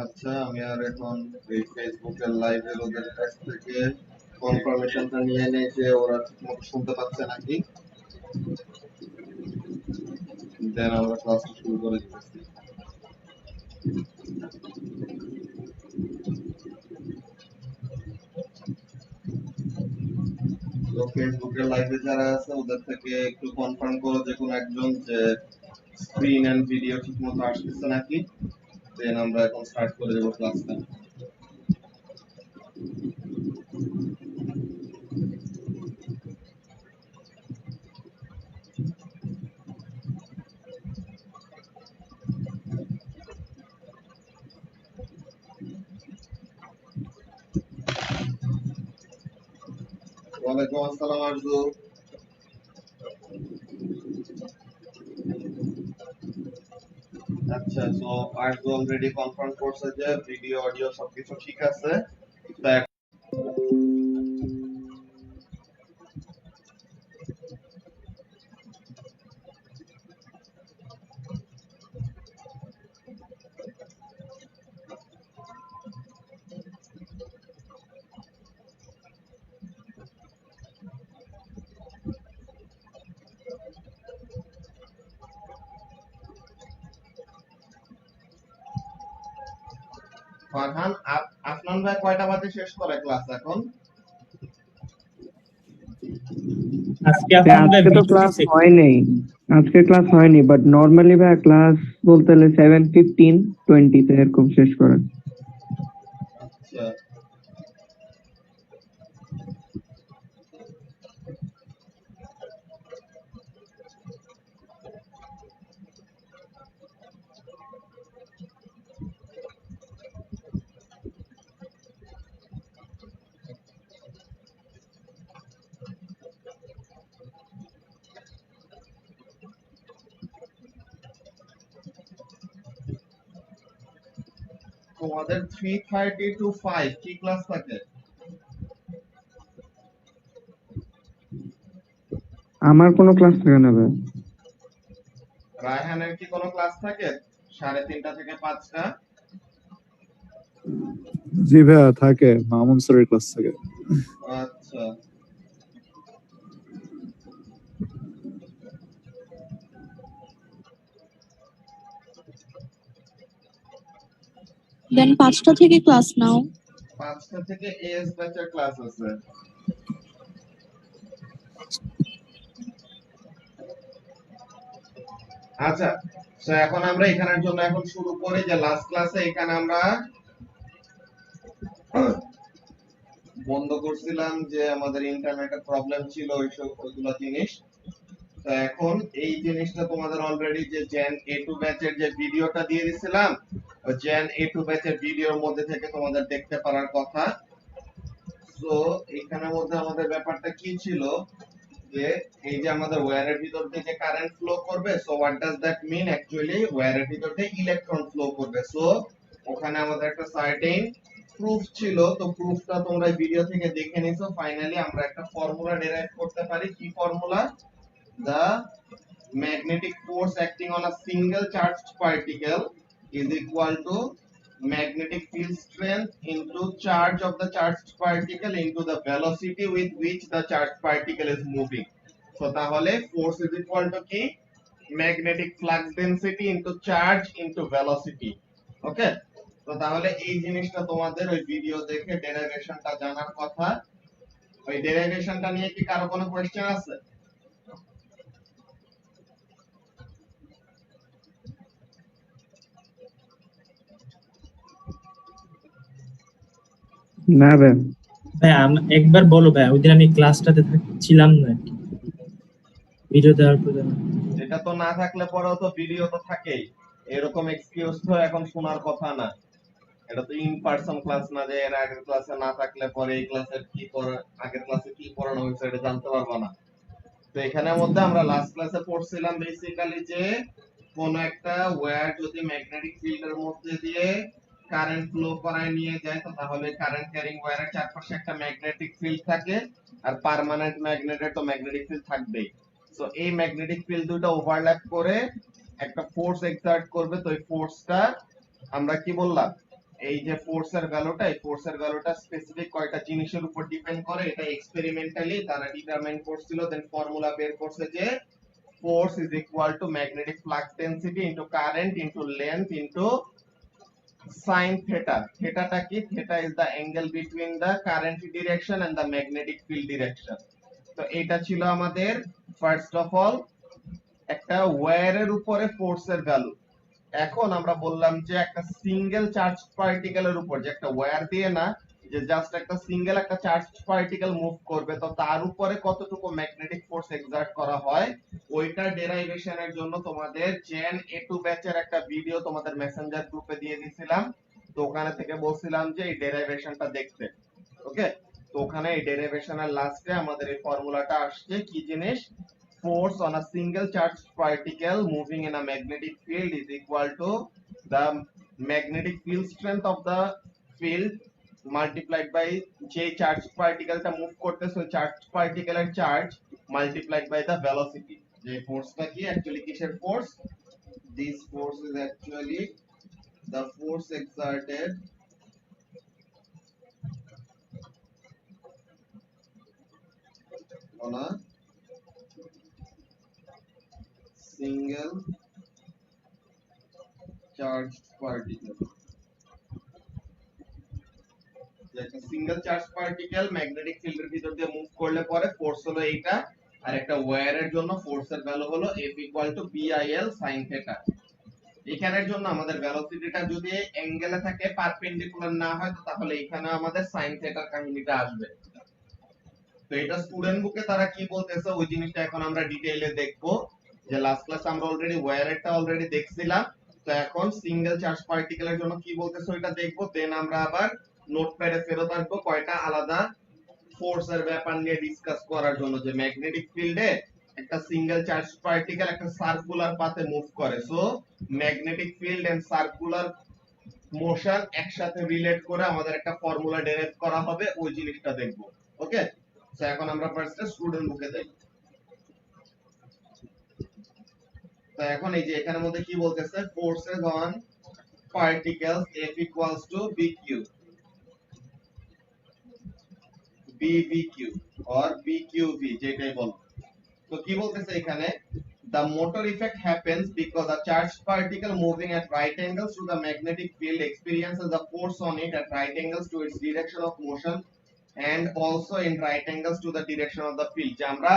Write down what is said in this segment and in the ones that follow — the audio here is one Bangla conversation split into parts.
আচ্ছা, আমি আর এখন এই ফেসবুকের লাইভের ওদের কাছ থেকে কনফার্মেশনটা নিয়ে নেই যে ওরা ঠিকমতো শুনতে পাচ্ছে নাকি, দেন আমরা ক্লাসটা শুরু করে দিতেছি। তো ফেসবুকের লাইভে যারা আছে ওদের থেকে একটু কনফার্ম করো যে কোনো একজন যে স্ক্রিন এন্ড ভিডিও ঠিকমতো আসতেছে নাকি, দেন আমরা এখন স্টার্ট করে দেবো ক্লাসটা। ওয়ালাইকুম আসসালাম আরজু। আচ্ছা, তো আরজু অলরেডি কনফার্ম করছে যে ভিডিও অডিও সবকিছু ঠিক আছে। তো ফারহান, আফনান ভাই কয়টা বাজে শেষ করে ক্লাস এখন? আজকে তো ক্লাস হয়নি, আজকে ক্লাস হয়নি, বাট নরমালি ভাই ক্লাস বলতে হলে 7:15 20 তে এরকম শেষ করে। আচ্ছা, তোমাদের 3:30 to 5 কি ক্লাস থাকে? আমার কোনো ক্লাস থাকে না ভাই। রায়হানের কি কোনো ক্লাস থাকে 3:30 থেকে 5টা? জি ভাইয়া থাকে, মামুন স্যারের ক্লাস থাকে। আচ্ছা, দেন 5টা থেকে ক্লাস নাও। 5টা থেকে এএস ব্যাচের ক্লাস আছে। আচ্ছা, তো এখন আমরা এখানের জন্য এখন শুরু করি যে লাস্ট ক্লাসে এখানে আমরা বন্ধ করছিলাম যে আমাদের ইন্টারনেটের প্রবলেম ছিল ওইগুলো জিনিস। তো এখন এই জিনিসটা তোমাদের অলরেডি যে জেন A2 ব্যাচের যে ভিডিওটা দিয়ে দিছিলাম, ওই জেন A2 ব্যাচের ভিডিওর মধ্যে থেকে তোমাদের দেখতে পারার কথা। তো এখানের মধ্যে আমাদের ব্যাপারটা কি ছিল যে এই যে আমাদের ওয়্যারের ভিতর থেকে কারেন্ট ফ্লো করবে, so what does that mean, actually ওয়্যারের ভিতর থেকে ইলেকট্রন ফ্লো করবে। সো ওখানে আমাদের একটা সার্টেন প্রুফ ছিল, তো প্রুফটা তোমরা ভিডিও থেকে দেখে নিছো। ফাইনালি আমরা একটা ফর্মুলা ডেরাইভ করতে পারি। কি formula? the magnetic force acting on a single charged particle is equal to magnetic field strength into charge of the charged particle into the velocity with which the charged particle is moving. So তাহলে force is equal to কি? Magnetic flux density into charge into velocity. Okay? তো তাহলে এই জিনিসটা তোমাদের ওই ভিডিও দেখে ডেরিভেশনটা জানার কথা। ওই ডেরিভেশনটা নিয়ে কি কারো কোনো কোশ্চেন আছে? না ভাই, ভাই একবার বলো ভাই, ওইদিন আমি ক্লাসটাতে ছিলাম না, ভিডিও দেওয়ার পরে। এটা তো না থাকলে পরেও তো ভিডিও তো থাকেই, এরকম এক্সকিউজ তো এখন শোনার কথা না। এটা তো ইন পারসন ক্লাস না যে এর আগের ক্লাসে না থাকলে পরে এই ক্লাসের কি আগের ক্লাসে কি পড়ানো হয়েছে এটা জানতে পারবো না। তো এখানের মধ্যে আমরা লাস্ট ক্লাসে পড়ছিলাম বেসিক্যালি যে কোন একটা ওয়্যার যদি ম্যাগনেটিক ফিল্ডের মধ্যে দিয়ে কারেন্ট ফ্লো করায় নিয়ে যায়, তো তাহলে কারেন্ট ক্যারিং ওয়্যারের চারপাশে একটা ম্যাগনেটিক ফিল্ড থাকে, আর পার্মানেন্ট ম্যাগনেটের তো ম্যাগনেটিক ফিল্ড থাকবেই। সো এই ম্যাগনেটিক ফিল্ড দুটো ওভারল্যাপ করে একটা ফোর্স এক্সার্ট করবে। তো এই ফোর্সটা আমরা কি বললাম এই যে ফোর্সের ভ্যালুটা, এই ফোর্সের ভ্যালুটা স্পেসিফিক কয়টা জিনিসের উপর ডিপেন্ড করে, এটা এক্সপেরিমেন্টালি তারা ডিটারমাইন করছিল, দেন ফর্মুলা বের করছে যে force is equal to magnetic flux density into current into length into sin theta. Theta টা কি? Theta is the angle between the current direction and the magnetic field direction. তো এটা ছিল আমাদের ফার্স্ট অফ অল একটা ওয়্যারের উপরে ফোর্সের ভ্যালু। এখন আমরা বললাম যে একটা সিঙ্গেল চার্জ পার্টিকেলের উপর, যে একটা ওয়্যার দিয়ে না, যে জাস্ট একটা সিঙ্গেল একটা চার্জ পার্টিকেল মুভ করবে, তো তার উপরে কতটুকু ম্যাগনেটিক ফোর্স এক্সার্ট করা হয়, ওইটার ডেরাইভেশনের জন্য তোমাদের জেন A2 ব্যাচের একটা ভিডিও তোমাদের মেসেঞ্জার গ্রুপে দিয়ে দিয়েছিলাম। তো ওখানে থেকে বলছিলাম যে এই ডেরাইভেশনটা দেখতে, ওকে। তো ওখানে এই ডেরিভেশনের লাস্টে আমাদের এই ফর্মুলাটা আসছে, কি জিনিস? Force on a single charged particle moving in a magnetic field is equal to the magnetic field strength of the field multiplied by যে চার্জ পার্টিকেলটা মুভ করতেছে ওই চার্জ পার্টিকেলের charge multiplied by the velocity। যে ফোর্সটা কি অ্যাকচুয়ালি কিসের force? This force is actually the force exerted on a single charged particle। একটা সিঙ্গেল চার্জ পার্টিকেল ম্যাগনেটিক ফিল্ডের ভিতর দিয়ে মুভ করলে পরে ফোর্স হলো এইটা, আর একটা ওয়্যারের জন্য ফোর্সের ভ্যালু হলো F equal to BIL sin theta. এখানের জন্য আমাদের ভেলোসিটিটা যদি অ্যাঙ্গেলে থাকে পারপেন্ডিকুলার না হয়, তো তাহলে এখানে আমাদের sin থিটার কাহিনীটা আসবে। তো এটা স্টুডেন্ট বুকে তারা কি বলতেছে ওই জিনিসটা এখন আমরা ডিটেইলে দেখবো। যে লাস্ট ক্লাস আমরা অলরেডি ওয়্যারেরটা অলরেডি দেখছিলাম, তো এখন সিঙ্গেল চার্জ পার্টিকেলের জন্য কি বলতেছে ওইটা দেখবো, দেন আমরা আবার নোটপ্যাডে ফেরত আসবো কয়টা আলাদা ফোর্সের ব্যাপার নিয়ে ডিসকাস করার জন্য। যে ম্যাগনেটিক ফিল্ডে একটা সিঙ্গেল চার্জ পার্টিকেল একটা সার্কুলার পাথে মুভ করে, so magnetic field and circular motion একসাথে রিলেট করে আমাদের একটা ফর্মুলা ডেরাইভ করা হবে, ওই জিনিসটা দেখবো, ওকে। তো এখন আমরা ফার্স্টে স্টুডেন্ট বুকে যাই। তো এখন এই যে এখানের মধ্যে কি বলতেছে, forces on particles F equals to BVQ or BQV যেটাই বলো। তো কি বলতেছে এখানে, the motor effect happens because a charged particle moving at right angles to the magnetic field experiences a force on it at right angles to its direction of motion and also in right angles to the direction of the field। যে আমরা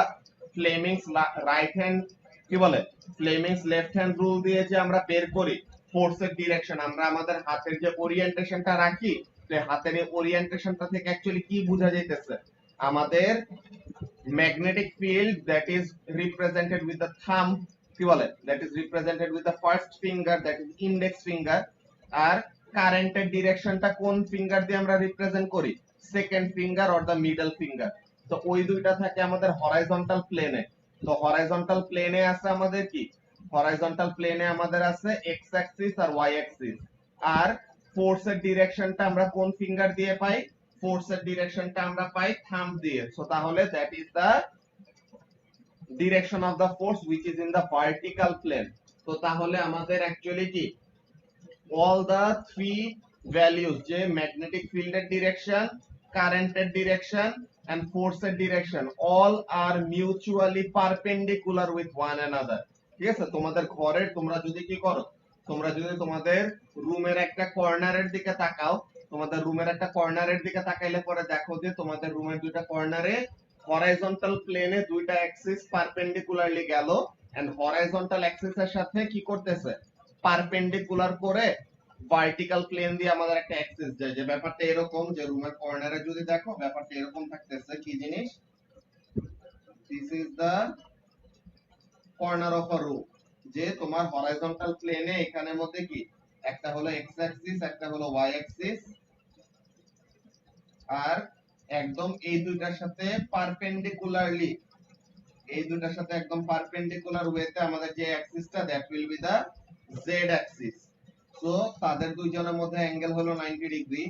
ফ্লেমিংস রাইট হ্যান্ড কি বলে ফ্লেমিংস লেফট হ্যান্ড রুল দিয়ে যে আমরা বের করি ফোর্সের ডিরেকশন, আমরা আমাদের হাতের যে ওরিয়েন্টেশনটা রাখি, তো হাতের এই ওরিয়েন্টেশনটা থেকে অ্যাকচুয়ালি কি বোঝা যাইতেছে, আমাদের magnetic field that is represented with the thumb, কি বলে that is represented with the first finger that is index finger, আর কারেন্টের ডিরেকশনটা কোন ফিঙ্গার দিয়ে আমরা রিপ্রেজেন্ট করি, second finger or the middle finger. তো ওই দুইটা থাকে আমাদের হরাইজন্টাল প্লেনে। তো হরাইজন্টাল প্লেনে আছে আমাদের কি, হরাইজন্টাল প্লেনে আমাদের আছে এক্স অ্যাক্সিস আর ওয়াই অ্যাক্সিস। আর ফোর্সের ডিরেকশনটা আমরা কোন ফিঙ্গার দিয়ে পাই, ফোর্সের ডিরেকশনটা আমরা পাই থাম্ব দিয়ে। সো তাহলে that is the direction of the force which is in the vertical plane. তো তাহলে আমাদের অ্যাকচুয়ালি কি all the three values যে ম্যাগনেটিক ফিল্ডের ডিরেকশন, কারেন্টের ডিরেকশন and ফোর্সের direction all are mutually perpendicular with one another। ঠিক আছে, তোমাদের ঘরের তোমরা যদি কি করো, তোমরা যদি তোমাদের রুমের একটা কর্নারের দিকে তাকাও, তোমাদের রুমের একটা কর্নারের দিকে তাকাইলে পরে দেখো যে তোমাদের রুমের দুইটা কর্নারে হরাইজন্টাল প্লেনে দুইটা অ্যাক্সিস পারপেন্ডিকুলারলি গেল এন্ড হরাইজন্টাল অ্যাক্সিসের সাথে কি করতেছে, পারপেন্ডিকুলার করে ভার্টিক্যাল প্লেন দিয়ে আমাদের একটা অ্যাক্সিস যায়। যে ব্যাপারটা এরকম, যে রুমের কর্নারে যদি দেখো ব্যাপারটা এরকম থাকতেছে, কি জিনিস, this is the corner of a room. যে তোমার হরাইজন্টাল প্লেনে এখানের মধ্যে কি একটা হলো এক্স অ্যাক্সিস, একটা হলো ওয়াই অ্যাক্সিস, আর একদম এই দুইটার সাথে পারপেন্ডিকুলারলি, এই দুইটার সাথে একদম পারপেন্ডিকুলার ওয়েতে আমাদের যে অ্যাক্সিসটা that will be the Z axis. So তাদের দুইজনের মধ্যে অ্যাঙ্গেল হলো 90 ডিগ্রি,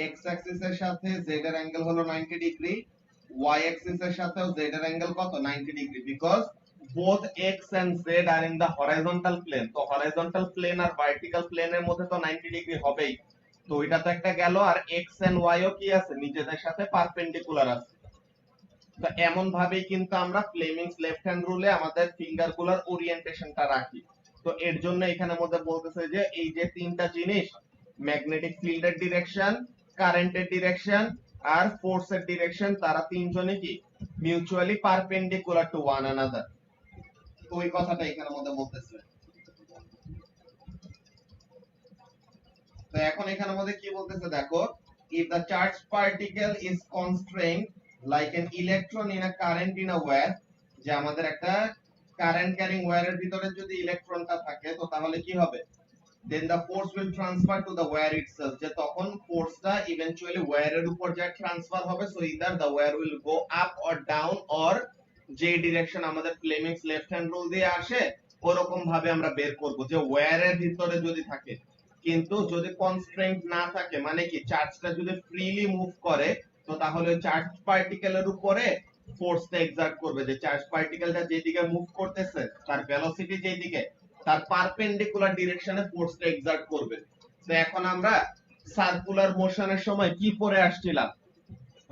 এক্স অ্যাক্সিস এর সাথে জেড এর অ্যাঙ্গেল হলো 90 ডিগ্রি, ওয়াই অ্যাক্সিস এর সাথেও জেড এর অ্যাঙ্গেল কত, 90 degree, because both x and z are in the horizontal plane। তো horizontal plane আর vertical plane এর মধ্যে তো 90 ডিগ্রি হবেই। তো ওইটা তো একটা গেল, আর এক্স এন্ড ওয়াই ও কি আছে, নিজেদের সাথে পারপেন্ডিকুলার আছে। তো এমন ভাবেই কিন্তু আমরা ফ্লেমিংস লেফট হ্যান্ড রুলে আমাদের ফিঙ্গার গুলার ওরিয়েন্টেশনটা রাখি। তো এর জন্য এখানে মধ্যে বলতেছে যে এই যে তিনটা জিনিস, ম্যাগনেটিক ফিল্ডের ডিরেকশন, কারেন্টের ডিরেকশন আর ফোর্সের ডিরেকশন, তারা তিনজনে কি mutually perpendicular to one another. তো ওই কথাটা এখানে মধ্যে বলতেছে। তো এখন এখানে মধ্যে কি বলতেছে দেখো, if the charged particle is constrained like an electron in a current in a wire, যে আমাদের একটা কারেন্ট ক্যারিং ওয়্যারের ভিতরে যদি ইলেকট্রনটা থাকে তো তাহলে কি হবে, then the force will transfer to the wire itself, যে তখন ফোর্সটা ইভেন্চুয়ালি ওয়্যারের উপর যা ট্রান্সফার হবে, so either the wire will go up or down, or যে ডিরেকশন আমাদের ফ্লেমিংস লেফট হ্যান্ড রুল দিয়ে আসে ওরকম ভাবে আমরা বের করব, যে ওয়্যারের ভিতরে যদি থাকে। কিন্তু যদি কনস্ট্রেন্ট না থাকে, মানে কি চার্জটা যদি ফ্রিলি মুভ করে, তো তাহলে চার্জ পার্টিকেলের উপরে ফোর্সটা এক্সার্ট করবে, যে চার্জ পার্টিকেলটা যেদিকে মুভ করতেছে তার ভেলোসিটি যেদিকে, তার পারপেন্ডিকুলার ডিরেকশনে ফোর্সটা এক্সার্ট করবে। তো এখন আমরা সার্কুলার মোশনের সময় কি পড়ে আসছিলাম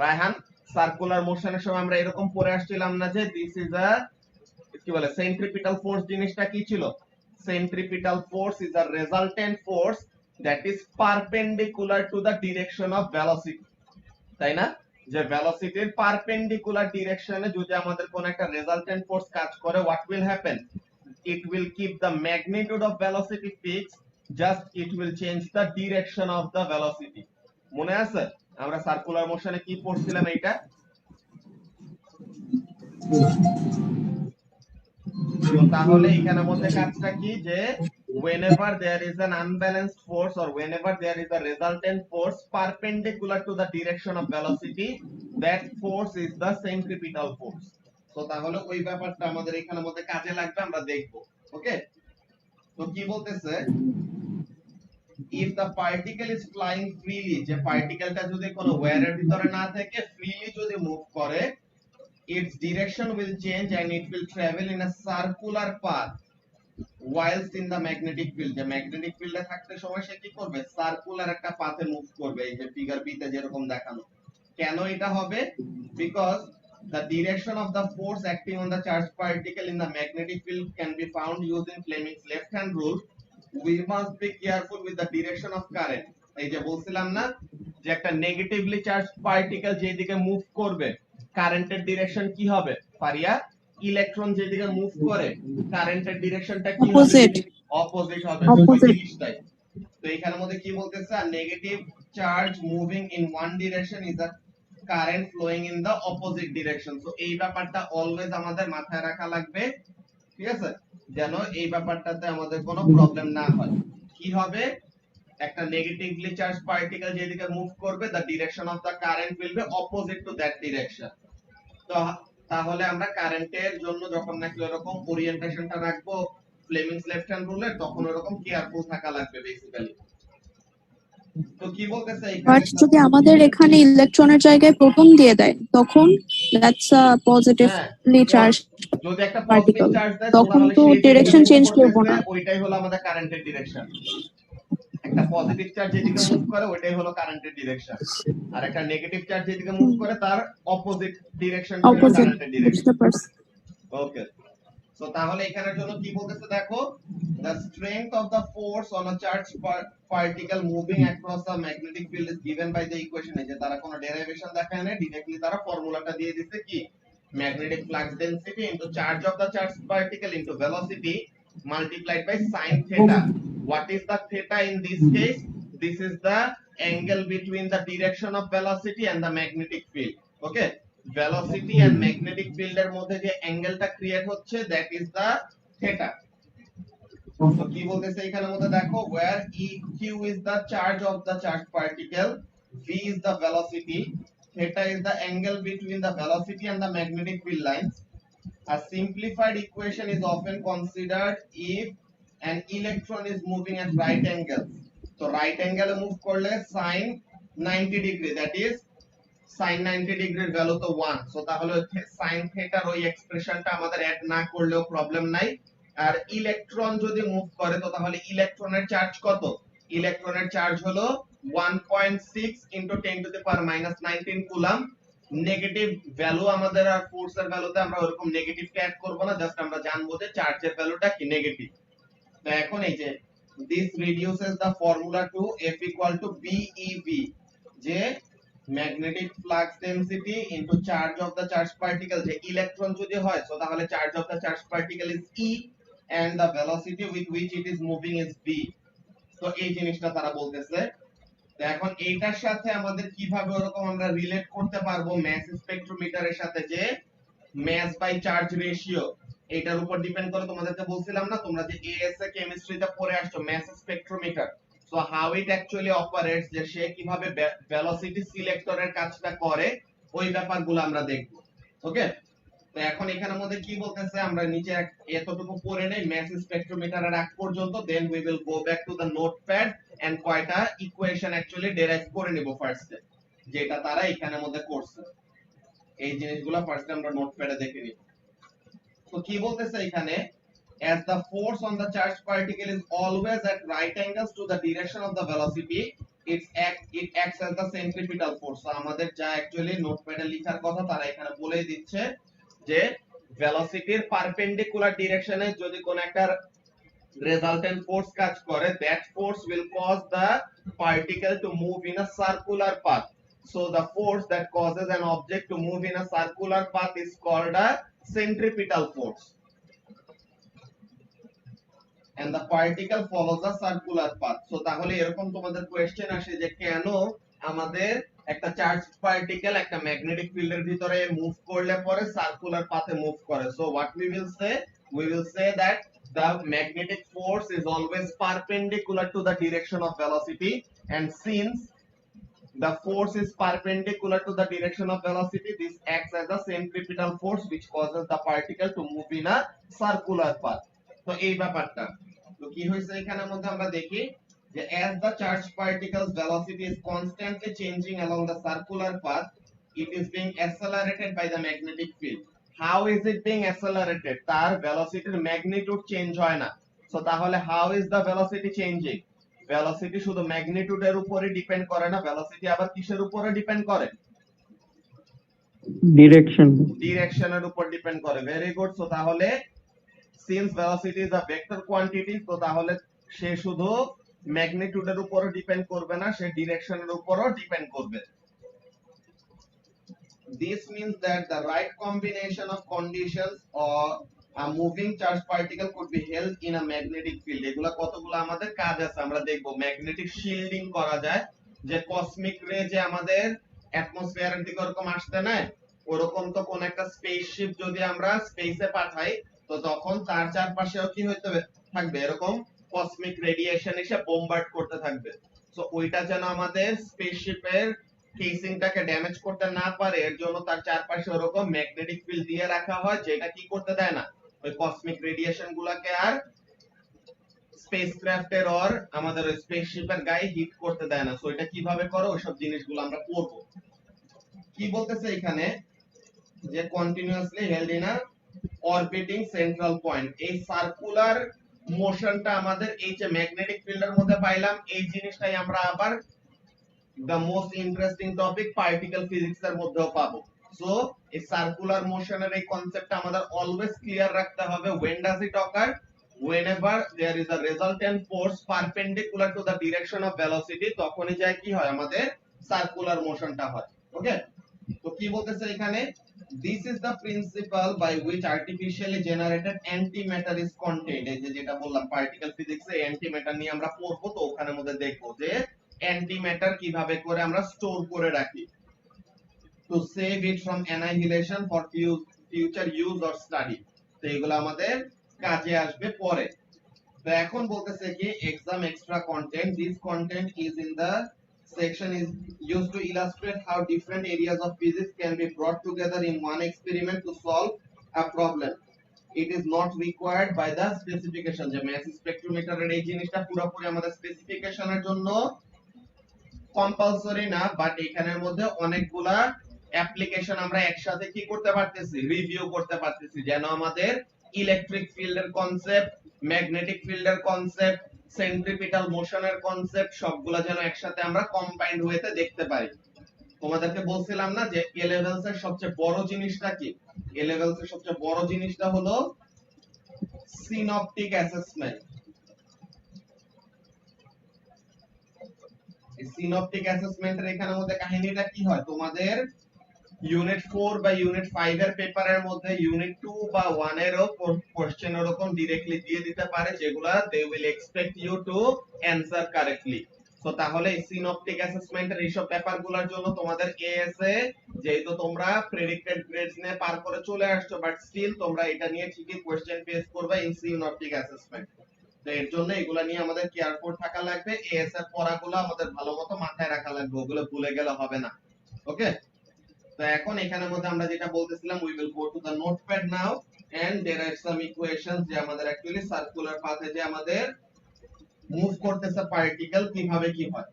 রায়হান, সার্কুলার মোশনের সময় আমরা এরকম পড়ে আসছিলাম না যে দিস ইজ আ, কি বলে, সেন্ট্রিপিটাল ফোর্স জিনিসটা কি ছিল, centripetal force is a resultant force that is perpendicular to the direction of velocity, তাই না? যে ভেলোসিটির পারপেন্ডিকুলার ডিরেকশনে যদি আমাদের কোন একটা রেজাল্টেন্ট ফোর্স কাজ করে, what will happen, it will keep the magnitude of velocity fixed, just it will change the direction of the velocity। মনে আছে আমরা সার্কুলার মোশনে কি পড়ছিলাম এইটা? তাহলে এখানে মধ্যে কাজটা কি, যে whenever there is an unbalanced force or whenever there is a resultant force perpendicular to the direction of velocity, that force is the centripetal force। তো তাহলে ওই ব্যাপারটা আমাদের এখানে মধ্যে কাজে লাগবে, আমরা দেখব। ওকে, তো কি বলতেছে, if the particle is flying freely, যে পার্টিকেলটা যদি কোনো ওয়্যারের ভিতরে না থেকে ফ্রিলি যদি মুভ করে, its direction will change and it will travel in a circular path whilst in the magnetic field, যে ম্যাগনেটিক ফিল্ডে থাকতে সময় সে কি করবে, সার্কুলার একটা পাথে মুভ করবে, এই যে ফিগার বি তে যেরকম দেখানো। কেন এটা হবে, because the direction of the force acting on the charged particle in the magnetic field can be found using Fleming's left hand rule, we must be careful with the direction of current। এই যে বলছিলাম না যে একটা নেগেটিভলি চার্জড পার্টিকেল যেদিকে মুভ করবে, কারেন্টের ডিরেকশন কি হবে পারিয়া, ইলেকট্রন যেদিকে মুভ করে কারেন্টের ডিরেকশনটা কি হবে, Opposite. অপোজিট হবে। তো ওই জিনিসটাই তো এখানের মধ্যে কি বলতেছে, negative charge moving in one direction is a current flowing in the opposite direction. তো এই ব্যাপারটা অলওয়েজ আমাদের মাথায় রাখা লাগবে, ঠিক আছে, যেন এই ব্যাপারটাতে আমাদের কোনো প্রবলেম না হয়। কি হবে, একটা নেগেটিভলি চার্জ পার্টিকেল যেদিকে মুভ করবে, the direction of the current will be opposite to that direction। তো তাহলে আমরা কারেন্টের জন্য যখন নাকি এরকম ওরিয়েন্টেশনটা রাখবো ফ্লেমিংস লেফট হ্যান্ড রুলে, তখন এরকম কেয়ারফুল থাকা লাগবে বেসিক্যালি। তো কি বলতেছে বাট এখানে, যদি আমাদের এখানে ইলেকট্রনের জায়গায় প্রোটন দিয়ে দেয় তখন দ্যাটস আ পজিটিভলি চার্জ যদি একটা পজিটিভ পার্টিকেল, চার্জ দেয় তখন তাহলে তো সেই ডিরেকশন চেঞ্জ করব না। ওইটাই হলো আমাদের কারেন্টের ডিরেকশন। একটা পজিটিভ চার্জ যেদিকে মুভ করে ওইটাই হলো কারেন্টের ডিরেকশন, আর একটা নেগেটিভ চার্জ যেদিকে মুভ করে তার অপোজিট ডিরেকশনটা হলো অপোজিট, কারেন্টের ডিরেকশন। বুঝতে পারছি। ওকে, সো তাহলে এখানের জন্য কি বলতেছে দেখো, the strength of the force on a charged particle moving across the magnetic field is given by the equation। এই যে তারা কোনো ডেরিভেশন দেখায় না, ডিরেক্টলি তারা ফর্মুলাটা দিয়ে দিছে কি, magnetic flux density into charge of the charged particle into velocity multiplied by sin theta। What is the theta in this case? This is the angle between the direction of velocity and the magnetic field। Okay, velocity and magnetic field এর মধ্যে যে অ্যাঙ্গেলটা ক্রিয়েট হচ্ছে, that is the theta। তো কি বলতেছে এখানের মধ্যে দেখো, where eq is the charge of the charged particle, v is the velocity, theta is the angle between the velocity and the magnetic field lines। A simplified equation is often considered if an electron is moving at right angles। তো right angle এ মুভ করলে sin 90 degree, that is sin 90 ডিগ্রির ভ্যালু তো 1। সো তাহলে sin থিটার ওই এক্সপ্রেশনটা আমাদের অ্যাড না করলেও প্রবলেম নাই। আর ইলেকট্রন যদি মুভ করে তো তাহলে ইলেকট্রনের চার্জ কত, ইলেকট্রনের চার্জ হলো 1.6 into 10 to the power minus 19 coulomb. Negative value আমাদের আর ফোর্সের ভ্যালুতে আমরা ওরকম নেগেটিভ কে অ্যাড করব না, জাস্ট আমরা জানবো যে চার্জের ভ্যালুটা কি নেগেটিভ। তো এখন এই যে this reduces the formula to F equal to BeV, যে magnetic flux density into charge of the charge particle, যে ইলেকট্রন যদি হয় সো তাহলে charge of the charge particle is E and the velocity with which it is moving is V। তো এই জিনিসটা তারা বলতেছে। তো এখন এইটার সাথে আমাদের কিভাবে ওরকম আমরা রিলেট করতে পারবো ম্যাস স্পেকট্রোমিটারের সাথে, যে ম্যাস বাই চার্জ রেশিও এটার উপর ডিপেন্ড করে। তোমাদেরকে বলছিলাম না তোমরা যে এএসএ কেমিস্ট্রিতে পড়ে আসছো mass spectrometer, so how it actually operates, যে সে কিভাবে ভেলোসিটি সিলেক্টরের কাজটা করে ওই ব্যাপারগুলো আমরা দেখব। ওকে, তো এখন এখানের মধ্যে কি বলতেছে আমরা নিচে এতটুকু পড়ে নেই ম্যাস স্পেকট্রোমিটারের আগ পর্যন্ত, then we will go back to the notepad and কয়টা ইকুয়েশন অ্যাকচুয়ালি ডেরাইভ করে নিব ফার্স্টে, যেটা তারা এখানের মধ্যে করছে। এই জিনিসগুলো ফার্স্টে আমরা নোটপ্যাডে দেখে নিব। তো কি বলতেছে এখানে, as the force on the charged particle is always at right angles to the direction of the velocity, it acts as the centripetal force। তো আমাদের যা অ্যাকচুয়ালি নোটপ্যাডে লেখার কথা তারা এখানে বলেই দিচ্ছে যে ভেলোসিটির পারপেন্ডিকুলার ডিরেকশনে যদি কোন একটা resultant force কাজ করে, that force will cause the particle to move in a circular path। So the force that causes an object to move in a circular path is called a centripetal force, and the particle follows a circular path। So তাহলে এরকম তোমাদের কোশ্চেন আসে যে কেন আমাদের একটা চার্জ পার্টিকেল একটা ম্যাগনেটিক ফিল্ডের ভিতরে মুভ করলে পরে সার্কুলার পাথে মুভ করে। So what we will say that the magnetic force is always perpendicular to the direction of velocity, and since the force is perpendicular to the direction of velocity, this acts as a centripetal force which causes the particle to move in a circular path। তো এই ব্যাপারটা তো কি হইছে এখানের মধ্যে আমরা দেখি যে as the charged particle's velocity is constantly changing along the circular path, it is being accelerated by the magnetic field। how is it being accelerated? তার velocityর magnitude চেঞ্জ হয় না। সো তাহলে how is the velocity changing? Velocity শুধু ম্যাগনিটিউডের উপরে ডিপেন্ড করে না, ভেলোসিটি আবার কিসের উপরে ডিপেন্ড করে? ডিরেকশনের উপর ডিপেন্ড করে। Very good. সো তাহলে since velocity is a vector quantity, তো তাহলে সে শুধু ম্যাগনিটিউডের উপরে ডিপেন্ড করবে না, সে ডিরেকশনের উপরও ডিপেন্ড করবে। This means that the right combination of conditions or a moving charge particle could be held in a magnetic field। এগুলা কতগুলো আমাদের কাজ আছে আমরা দেখব। ম্যাগনেটিক শিল্ডিং করা যায়, যে কসমিক রে যে আমাদের অ্যাটমসফিয়ারের দিকে ওরকম আসতে না, ওরকম তো কোন একটা স্পেসশিপ যদি আমরা স্পেসে পাঠাই তো তখন তার চারপাশেও কি হইতে থাকবে, এরকম কসমিক রেডিয়েশন এসে বোমবার্ড করতে থাকবে। সো ওইটা যেন আমাদের স্পেসশিপের কেসিংটাকে ড্যামেজ করতে না পারে এর জন্য তার চারপাশে ওরকম ম্যাগনেটিক ফিল্ড দিয়ে রাখা হয়, যেটা কি করতে দেয় না ওই কসমিক রেডিয়েশন গুলাকে আর স্পেসক্রাফটের অর আমাদের স্পেসশিপের গায়ে হিট করতে দেয় না। সো এটা কিভাবে করে ওইসব জিনিসগুলো আমরা পড়বো। কি বলতেছে এখানে, যে continuously held in a orbiting central point. এই সার্কুলার মোশনটা আমাদের এই যে ম্যাগনেটিক ফিল্ডের মধ্যে পাইলাম, এই জিনিসটাই আমরা আবার the most interesting topic particle physics এর মধ্যেও পাবো। সো এই সার্কুলার মোশনের এই কনসেপ্টটা আমাদের অলওয়েজ ক্লিয়ার রাখতে হবে। when does it occur? whenever there is a resultant force perpendicular to the direction of velocity, তখনই যায় কি হয় আমাদের সার্কুলার মোশনটা হয়। ওকে, তো কি বলতেছে এখানে, this is the principle by which artificially generated antimatter is contained। এই যে যেটা বললাম পার্টিকেল ফিজিক্সে অ্যান্টিম্যাটার নিয়ে আমরা পড়বো, তো ওখানের মধ্যে দেখবো যে অ্যান্টিম্যাটার কিভাবে করে আমরা স্টোর করে রাখি to save it from annihilation for future use or study। তো এগুলো আমাদের কাজে আসবে পরে। তো এখন বলতেছে কি exam extra content, this content is in the section is used to illustrate how different areas of physics can be brought together in one experiment to solve a problem। it is not required by the specification। যে ম্যাস স্পেকট্রোমিটারের এই জিনিসটা পুরোপুরি আমাদের স্পেসিফিকেশনের জন্য কম্পালসরি না, বাট এখানের মধ্যে অনেকগুলা অ্যাপ্লিকেশন আমরা একসাথে কি করতে পারতেছি, রিভিউ করতে পারতেছি, যেন আমাদের ইলেকট্রিক ফিল্ডের কনসেপ্ট, ম্যাগনেটিক ফিল্ডের কনসেপ্ট, সেন্ট্রিপিটাল মোশনের কনসেপ্ট সবগুলা যেন একসাথে আমরা কম্বাইন্ড ওয়েতে দেখতে পাই। তোমাদেরকে বলছিলাম না যে এ লেভেলস এর সবচেয়ে বড় জিনিসটা কি? এ লেভেলস এর সবচেয়ে বড় জিনিসটা হলো সিনপটিক অ্যাসেসমেন্ট। এই সিনপটিক অ্যাসেসমেন্টের এখানের মধ্যে কাহিনীটা কি হয়, তোমাদের ইউনিট 4 বা ইউনিট 5 এর পেপারের মধ্যে ইউনিট 2 বা 1 এরও কোশ্চেন এরকম डायरेक्टली দিয়ে দিতে পারে, যেগুলা they will expect you to answer correctly. তো তাহলে সিনপটিক অ্যাসেসমেন্টের এইসব পেপারগুলোর জন্য তোমাদের এএসএ, যেহেতু তোমরা প্রেডিক্টেড গ্রেডস নিয়ে পার করে চলে আসছো, বাট স্টিল তোমরা এটা নিয়ে ঠিকই কোশ্চেন ফেস করবে ইন সিনপটিক অ্যাসেসমেন্ট। তো এর জন্য এগুলা নিয়ে আমাদের কেয়ারফুল থাকা লাগবে, এএসএ পড়াগুলো আমাদের ভালোমতো মাথায় রাখা লাগবে, ওগুলো ভুলে গেলে হবে না। ওকে, তো এখন এখানের মধ্যে আমরা যেটা বলতেছিলাম, we will go to the notepad now and derive some equations, যে আমাদের অ্যাকচুয়ালি সার্কুলার পাথে যে আমাদের মুভ করতেছে পার্টিকেল কিভাবে কি হয়।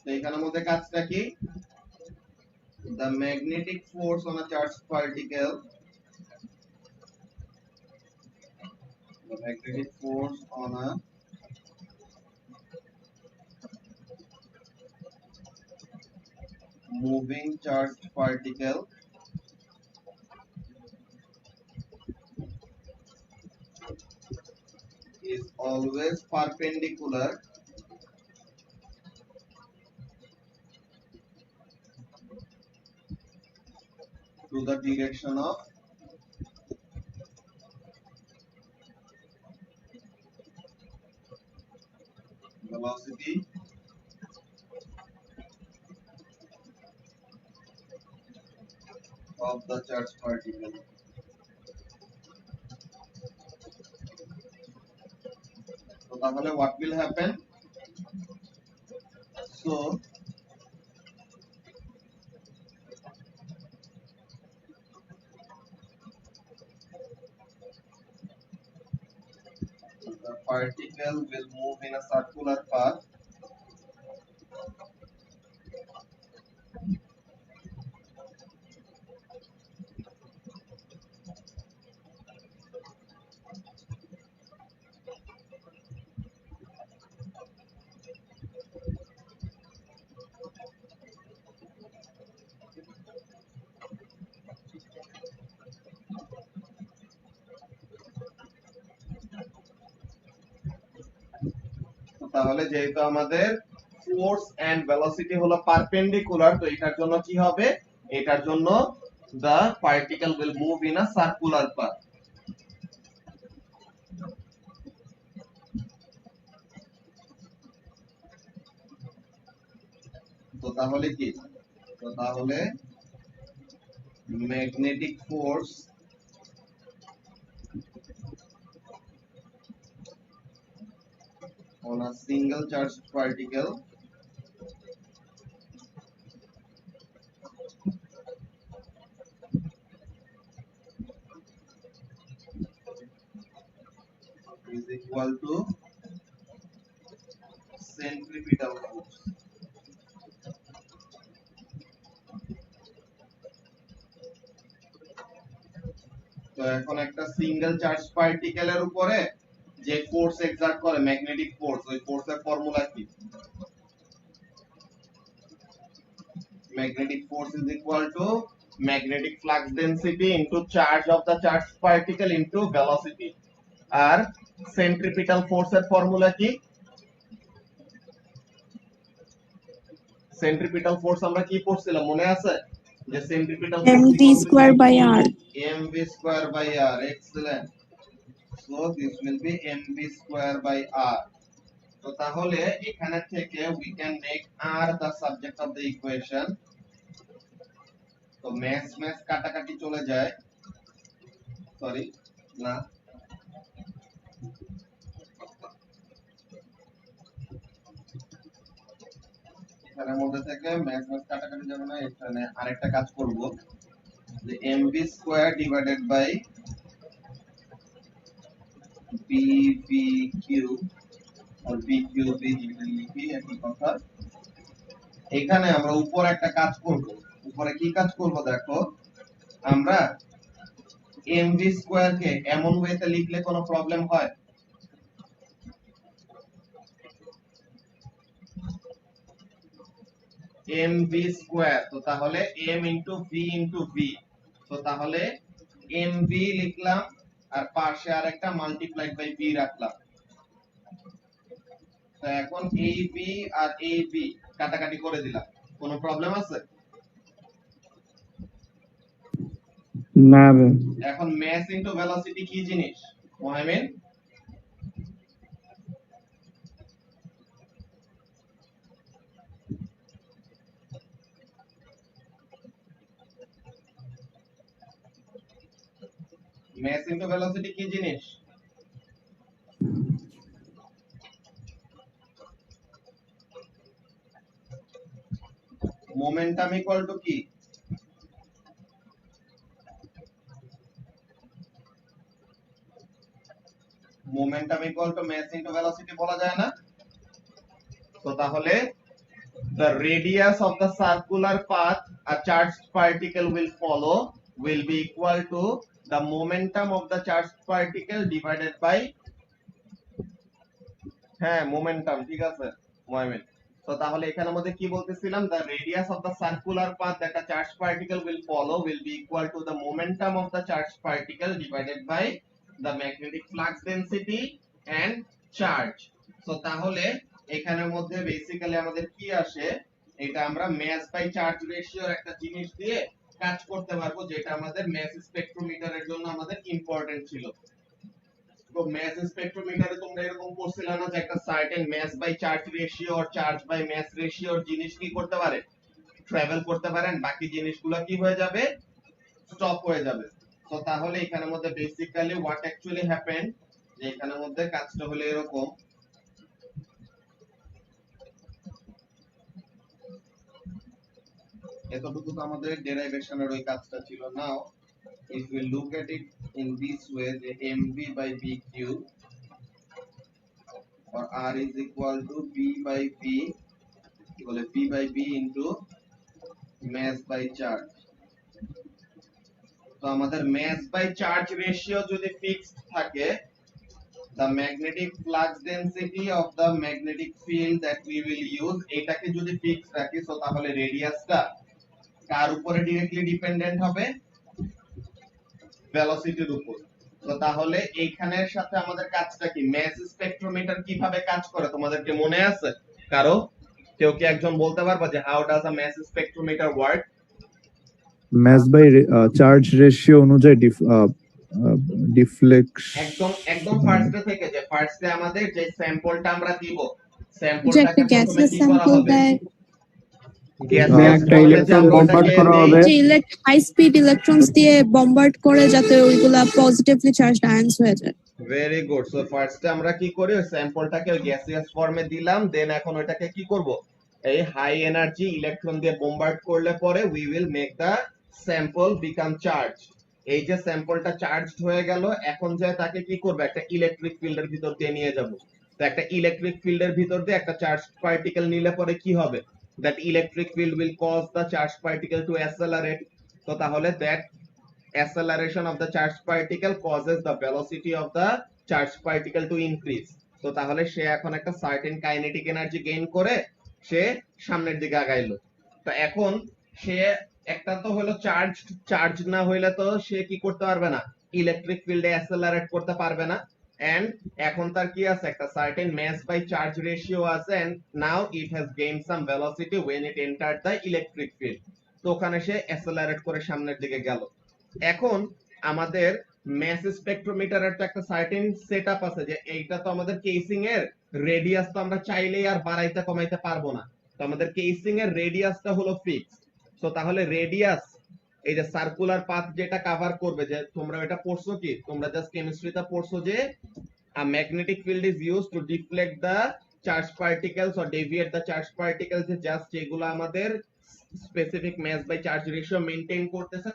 তো এখানের মধ্যে কাজটা কি, the magnetic force on a charged particle, the magnetic force on a moving charged particle is always perpendicular to the direction of velocity of the charged particle. So তাহলে what will happen? So the particle will move in a circular path তাহলে যেহেতু আমাদের ফোর্স এন্ড ভেলোসিটি হলো পারপেন্ডিকুলার, তো এটার জন্য কি হবে, এটার জন্য the particle will move in a circular path. তো তাহলে কি, তো তাহলে magnetic force on a single charged particle is equal to centripetal force. তো এখন একটা সিঙ্গেল চার্জ পার্টিকেলের উপরে যে ফোর্স এক্সার্ট করে ম্যাগনেটিক ফোর্স, ওই ফোর্সের ফর্মুলা কি, magnetic force is equal to magnetic flux density into charge of the charged particle into velocity. R centripetal ফোর্সের ফর্মুলা কি, সেন্ট্রিপিটাল ফোর্স আমরা কি পড়ছিলাম মনে আছে, যে centripetal mv square by r. mv square by r, excellent. So this will be mv square by r. তো তাহলে এখানে থেকে we can make r the subject of the equation. তো ম্যাথ কাটাকাটি চলে যায়, সরি না, এখানের মধ্যে থেকে ম্যাথ কাটাকাটি যাবে না, এখানে আরেকটা কাজ করব, যে mv square divided by bv cube আর বিকিউবি যদি লিখি একই কথা। এখানে আমরা উপর একটা কাজ করব। উপরে কি কাজ করব দেখো, আমরা এমভি স্কয়ার কে এমন ওয়েতে লিখলে কোনো প্রবলেম হয়? এমভি স্কয়ার, তো তাহলে m into v into v, তো তাহলে এমভি লিখলাম আর পাশে আরেকটা মাল্টিপ্লাইড বাই ভি রাখলাম। তো এখন এই বি আর এই বি কাটাকাটি করে দিলাম, কোনো প্রবলেম আছে? না ভাই, এখন মাস ইনটু ভেলোসিটি কি জিনিস মোহাম্মেদ? মাস ইনটু ভেলোসিটি কি জিনিস? মোমেন্টাম ইকুয়াল টু কি? Momentum equal to mass into velocity বলা যায় না? তো তাহলে the radius of the circular path a charged particle will follow will be equal to the momentum of the charged particle divided by, হ্যাঁ মোমেন্টাম, ঠিক আছে মোহাম্মেদ। তো তাহলে এখানের মধ্যে কি বলতেছিলাম, the radius of the circular path that a charged particle will follow will be equal to the momentum of the charged particle divided by the magnetic flux density and charge। তো তাহলে এখানের মধ্যে বেসিক্যালি আমাদের কি আসে, এটা আমরা mass by charge ratio একটা জিনিস দিয়ে কাজ করতে পারবো, যেটা আমাদের mass স্পেকট্রোমিটারের জন্য আমাদের ইম্পর্টেন্ট ছিল। তো mass স্পেকট্রোমিটারে তোমরা এরকম করছিলে না যে একটা certain mass by charge ratio or charge by mass ratio জিনিস কি করতে পারে, ট্রাভেল করতে পারেন, বাকি জিনিসগুলো কি হয়ে যাবে, স্টপ হয়ে যাবে। তো তাহলে এখানের মধ্যে বেসিক্যালি হোয়াট অ্যাকচুয়ালি হ্যাপেন্ড, যে এখানের মধ্যে কাজটা হলো এরকম, এতটুকু তো আমাদের ডেরাইভেশনের ওই কাজটা ছিল। নাও if we look at it in this way, the mv by b cube or r is equal to b by v, কি বলে p by b into mass by charge। তো আমাদের mass by charge ratio যদি ফিক্সড থাকে, the magnetic flux density of the magnetic field that we will use এটাকে যদি ফিক্স রাখি, তো তাহলে রেডিয়াসটা কার উপরে डायरेक्टली ডিপেন্ডেন্ট হবে, ভেলোসিটির উপর। তো তাহলে এইখানের সাথে আমাদের কাজটা কি, ম্যাস স্পেকট্রোমিটার কিভাবে কাজ করে তোমাদেরকে মনে আছে কারো? কেউ কি একজন বলতে পারবে যে how does a mass spectrometer work? Mass by charge ratio অনুযায়ী ডিফ্লেকশন। একদম একদম ফার্স্টে থেকে, যে ফার্স্টে আমাদের যে স্যাম্পলটা আমরা দিব, যে একটা স্যাম্পলটাকে প্রথমে গ্যাসের কি করা স্যাম্পল হবে, দেয়, গ্যাসের একটা ফর্মে ইলেকট্রন বম্বার্ড স্যাম্পলটাকে করা হবে, যে হাই স্পিড ইলেকট্রনস দিয়ে বম্বার্ড করে যাতে ওইগুলা পজিটিভলি চার্জড আয়ন্স হয়ে যায়। Very good. সো ফার্স্টে আমরা কি করি, ওই স্যাম্পলটাকে গ্যাসিয়াস ফর্মে দিলাম, দেন এখন ওইটাকে কি করব, এই হাই এনার্জি ইলেকট্রন দিয়ে বোম্বার্ড করলে পরে we will make the sample become charge. এই যে স্যাম্পলটা চার্জড হয়ে গেল, এখন যে তাকে কি করব, একটা ইলেকট্রিক ফিল্ডের ভিতর দিয়ে নিয়ে যাব। তো একটা ইলেকট্রিক ফিল্ডের ভিতর দিয়ে একটা চার্জ পার্টিকেল নিলে পরে কি হবে, that electric field will cause the charge particle to accelerate. তো তাহলে that acceleration of the charged particle causes the velocity of the charged particle to increase। তো তাহলে সে এখন একটা সার্টেন কাইনেটিক এনার্জি গেইন করে সে সামনের দিকে আগাইলো। তো এখন সে একটা তো হলো চার্জ না হইলে তো সে কি করতে পারবে না, ইলেকট্রিক ফিল্ডে অ্যাসেলারেট করতে পারবে না। এন্ড এখন তার কি আছে, একটা certain mass by charge ratio আছে, and now it has gained some velocity when it entered the electric field। তো ওখানে সে অ্যাসেলারেট করে সামনের দিকে গেল। এখন আমাদের ম্যাস স্পেকট্রোমিটারের তো একটা সার্টেন সেটআপ আছে, যে এইটা তো আমাদের কেসিং এর রেডিয়াস, তো আমরা চাইলেই আর বাড়াইতে কমাইতে পারবো না। তো আমাদের কেসিং এর রেডিয়াসটা হলো ফিক্সড। তো তাহলে রেডিয়াস, এই যে সার্কুলার পাথ যেটা কভার করবে, যে তোমরা এটা পড়ছো কি, তোমরা জাস্ট কেমিস্ট্রিতে পড়ছো যে a magnetic field is used to deflect the charged particles or deviate the charged particles, যে জাস্ট যেগুলো আমাদের specific mass by charge ratio maintain করতেছে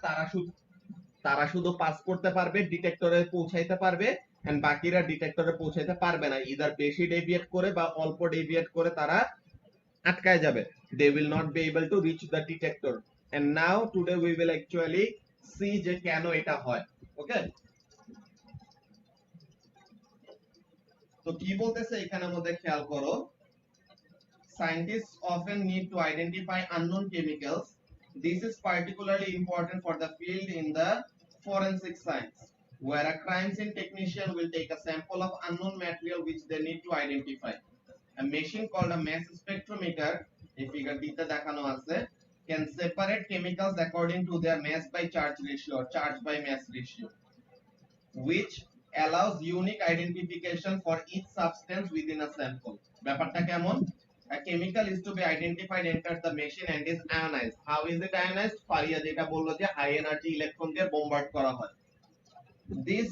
তারা শুধু পাস করতে পারবে, ডিটেক্টরে পৌঁছাইতে পারবে, এন্ড বাকিরা ডিটেক্টরে পৌঁছাইতে পারবে না, ইদার বেশি ডেভিয়েট করে বা অল্প ডেভিয়েট করে তারা আটকায় যাবে। They will not be able to reach the detector. And now today we will actually see যে কেন এটা হয়। ওকে, তো কি বলতেছে এখানের মধ্যে খেয়াল করো, scientists often need to identify unknown chemicals. This is particularly important for the field in the forensic science, where a crime scene technician will take a sample of unknown material which they need to identify. A machine called a mass spectrometer, এই ফিগারটিতে দেখানো আছে, can separate chemicals according to their mass by charge ratio or charge by mass ratio, which allows unique identification for each substance within a sample. ব্যাপারটা কেমন? A chemical is to be identified, enters the machine and is ionized. How is it ionized? Faria যেটা বললো যে হাই এনার্জি ইলেকট্রন দিয়ে বোম্বার্ড করা হয়। This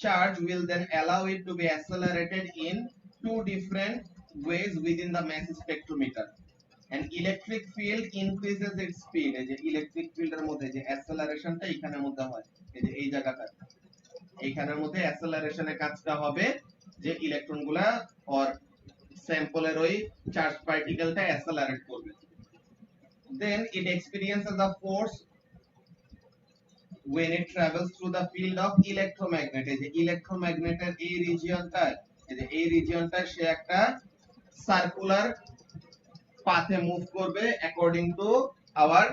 charge will then allow it to be accelerated in two different ways within the mass spectrometer. An electric field increases its speed. এই যে ইলেকট্রিক ফিল্ডের মধ্যে যে অ্যাক্সেলারেশনটা এখানের মধ্যে হয়, এই যে এই জায়গাটা, এইখানের মধ্যে অ্যাক্সেলারেশনের কাজটা হবে যে ইলেকট্রনগুলা অর স্যাম্পলের ওই চার্জ পার্টিকেলটা অ্যাক্সেলারেট করবে। Then it experiences a force when it travels through the field of electromagnet. এই যে ইলেকট্রোম্যাগনেটের এই রিজিয়নটা, এই যে এই রিজিয়নটা সে একটা সার্কুলার পাথে মুভ করবে according to our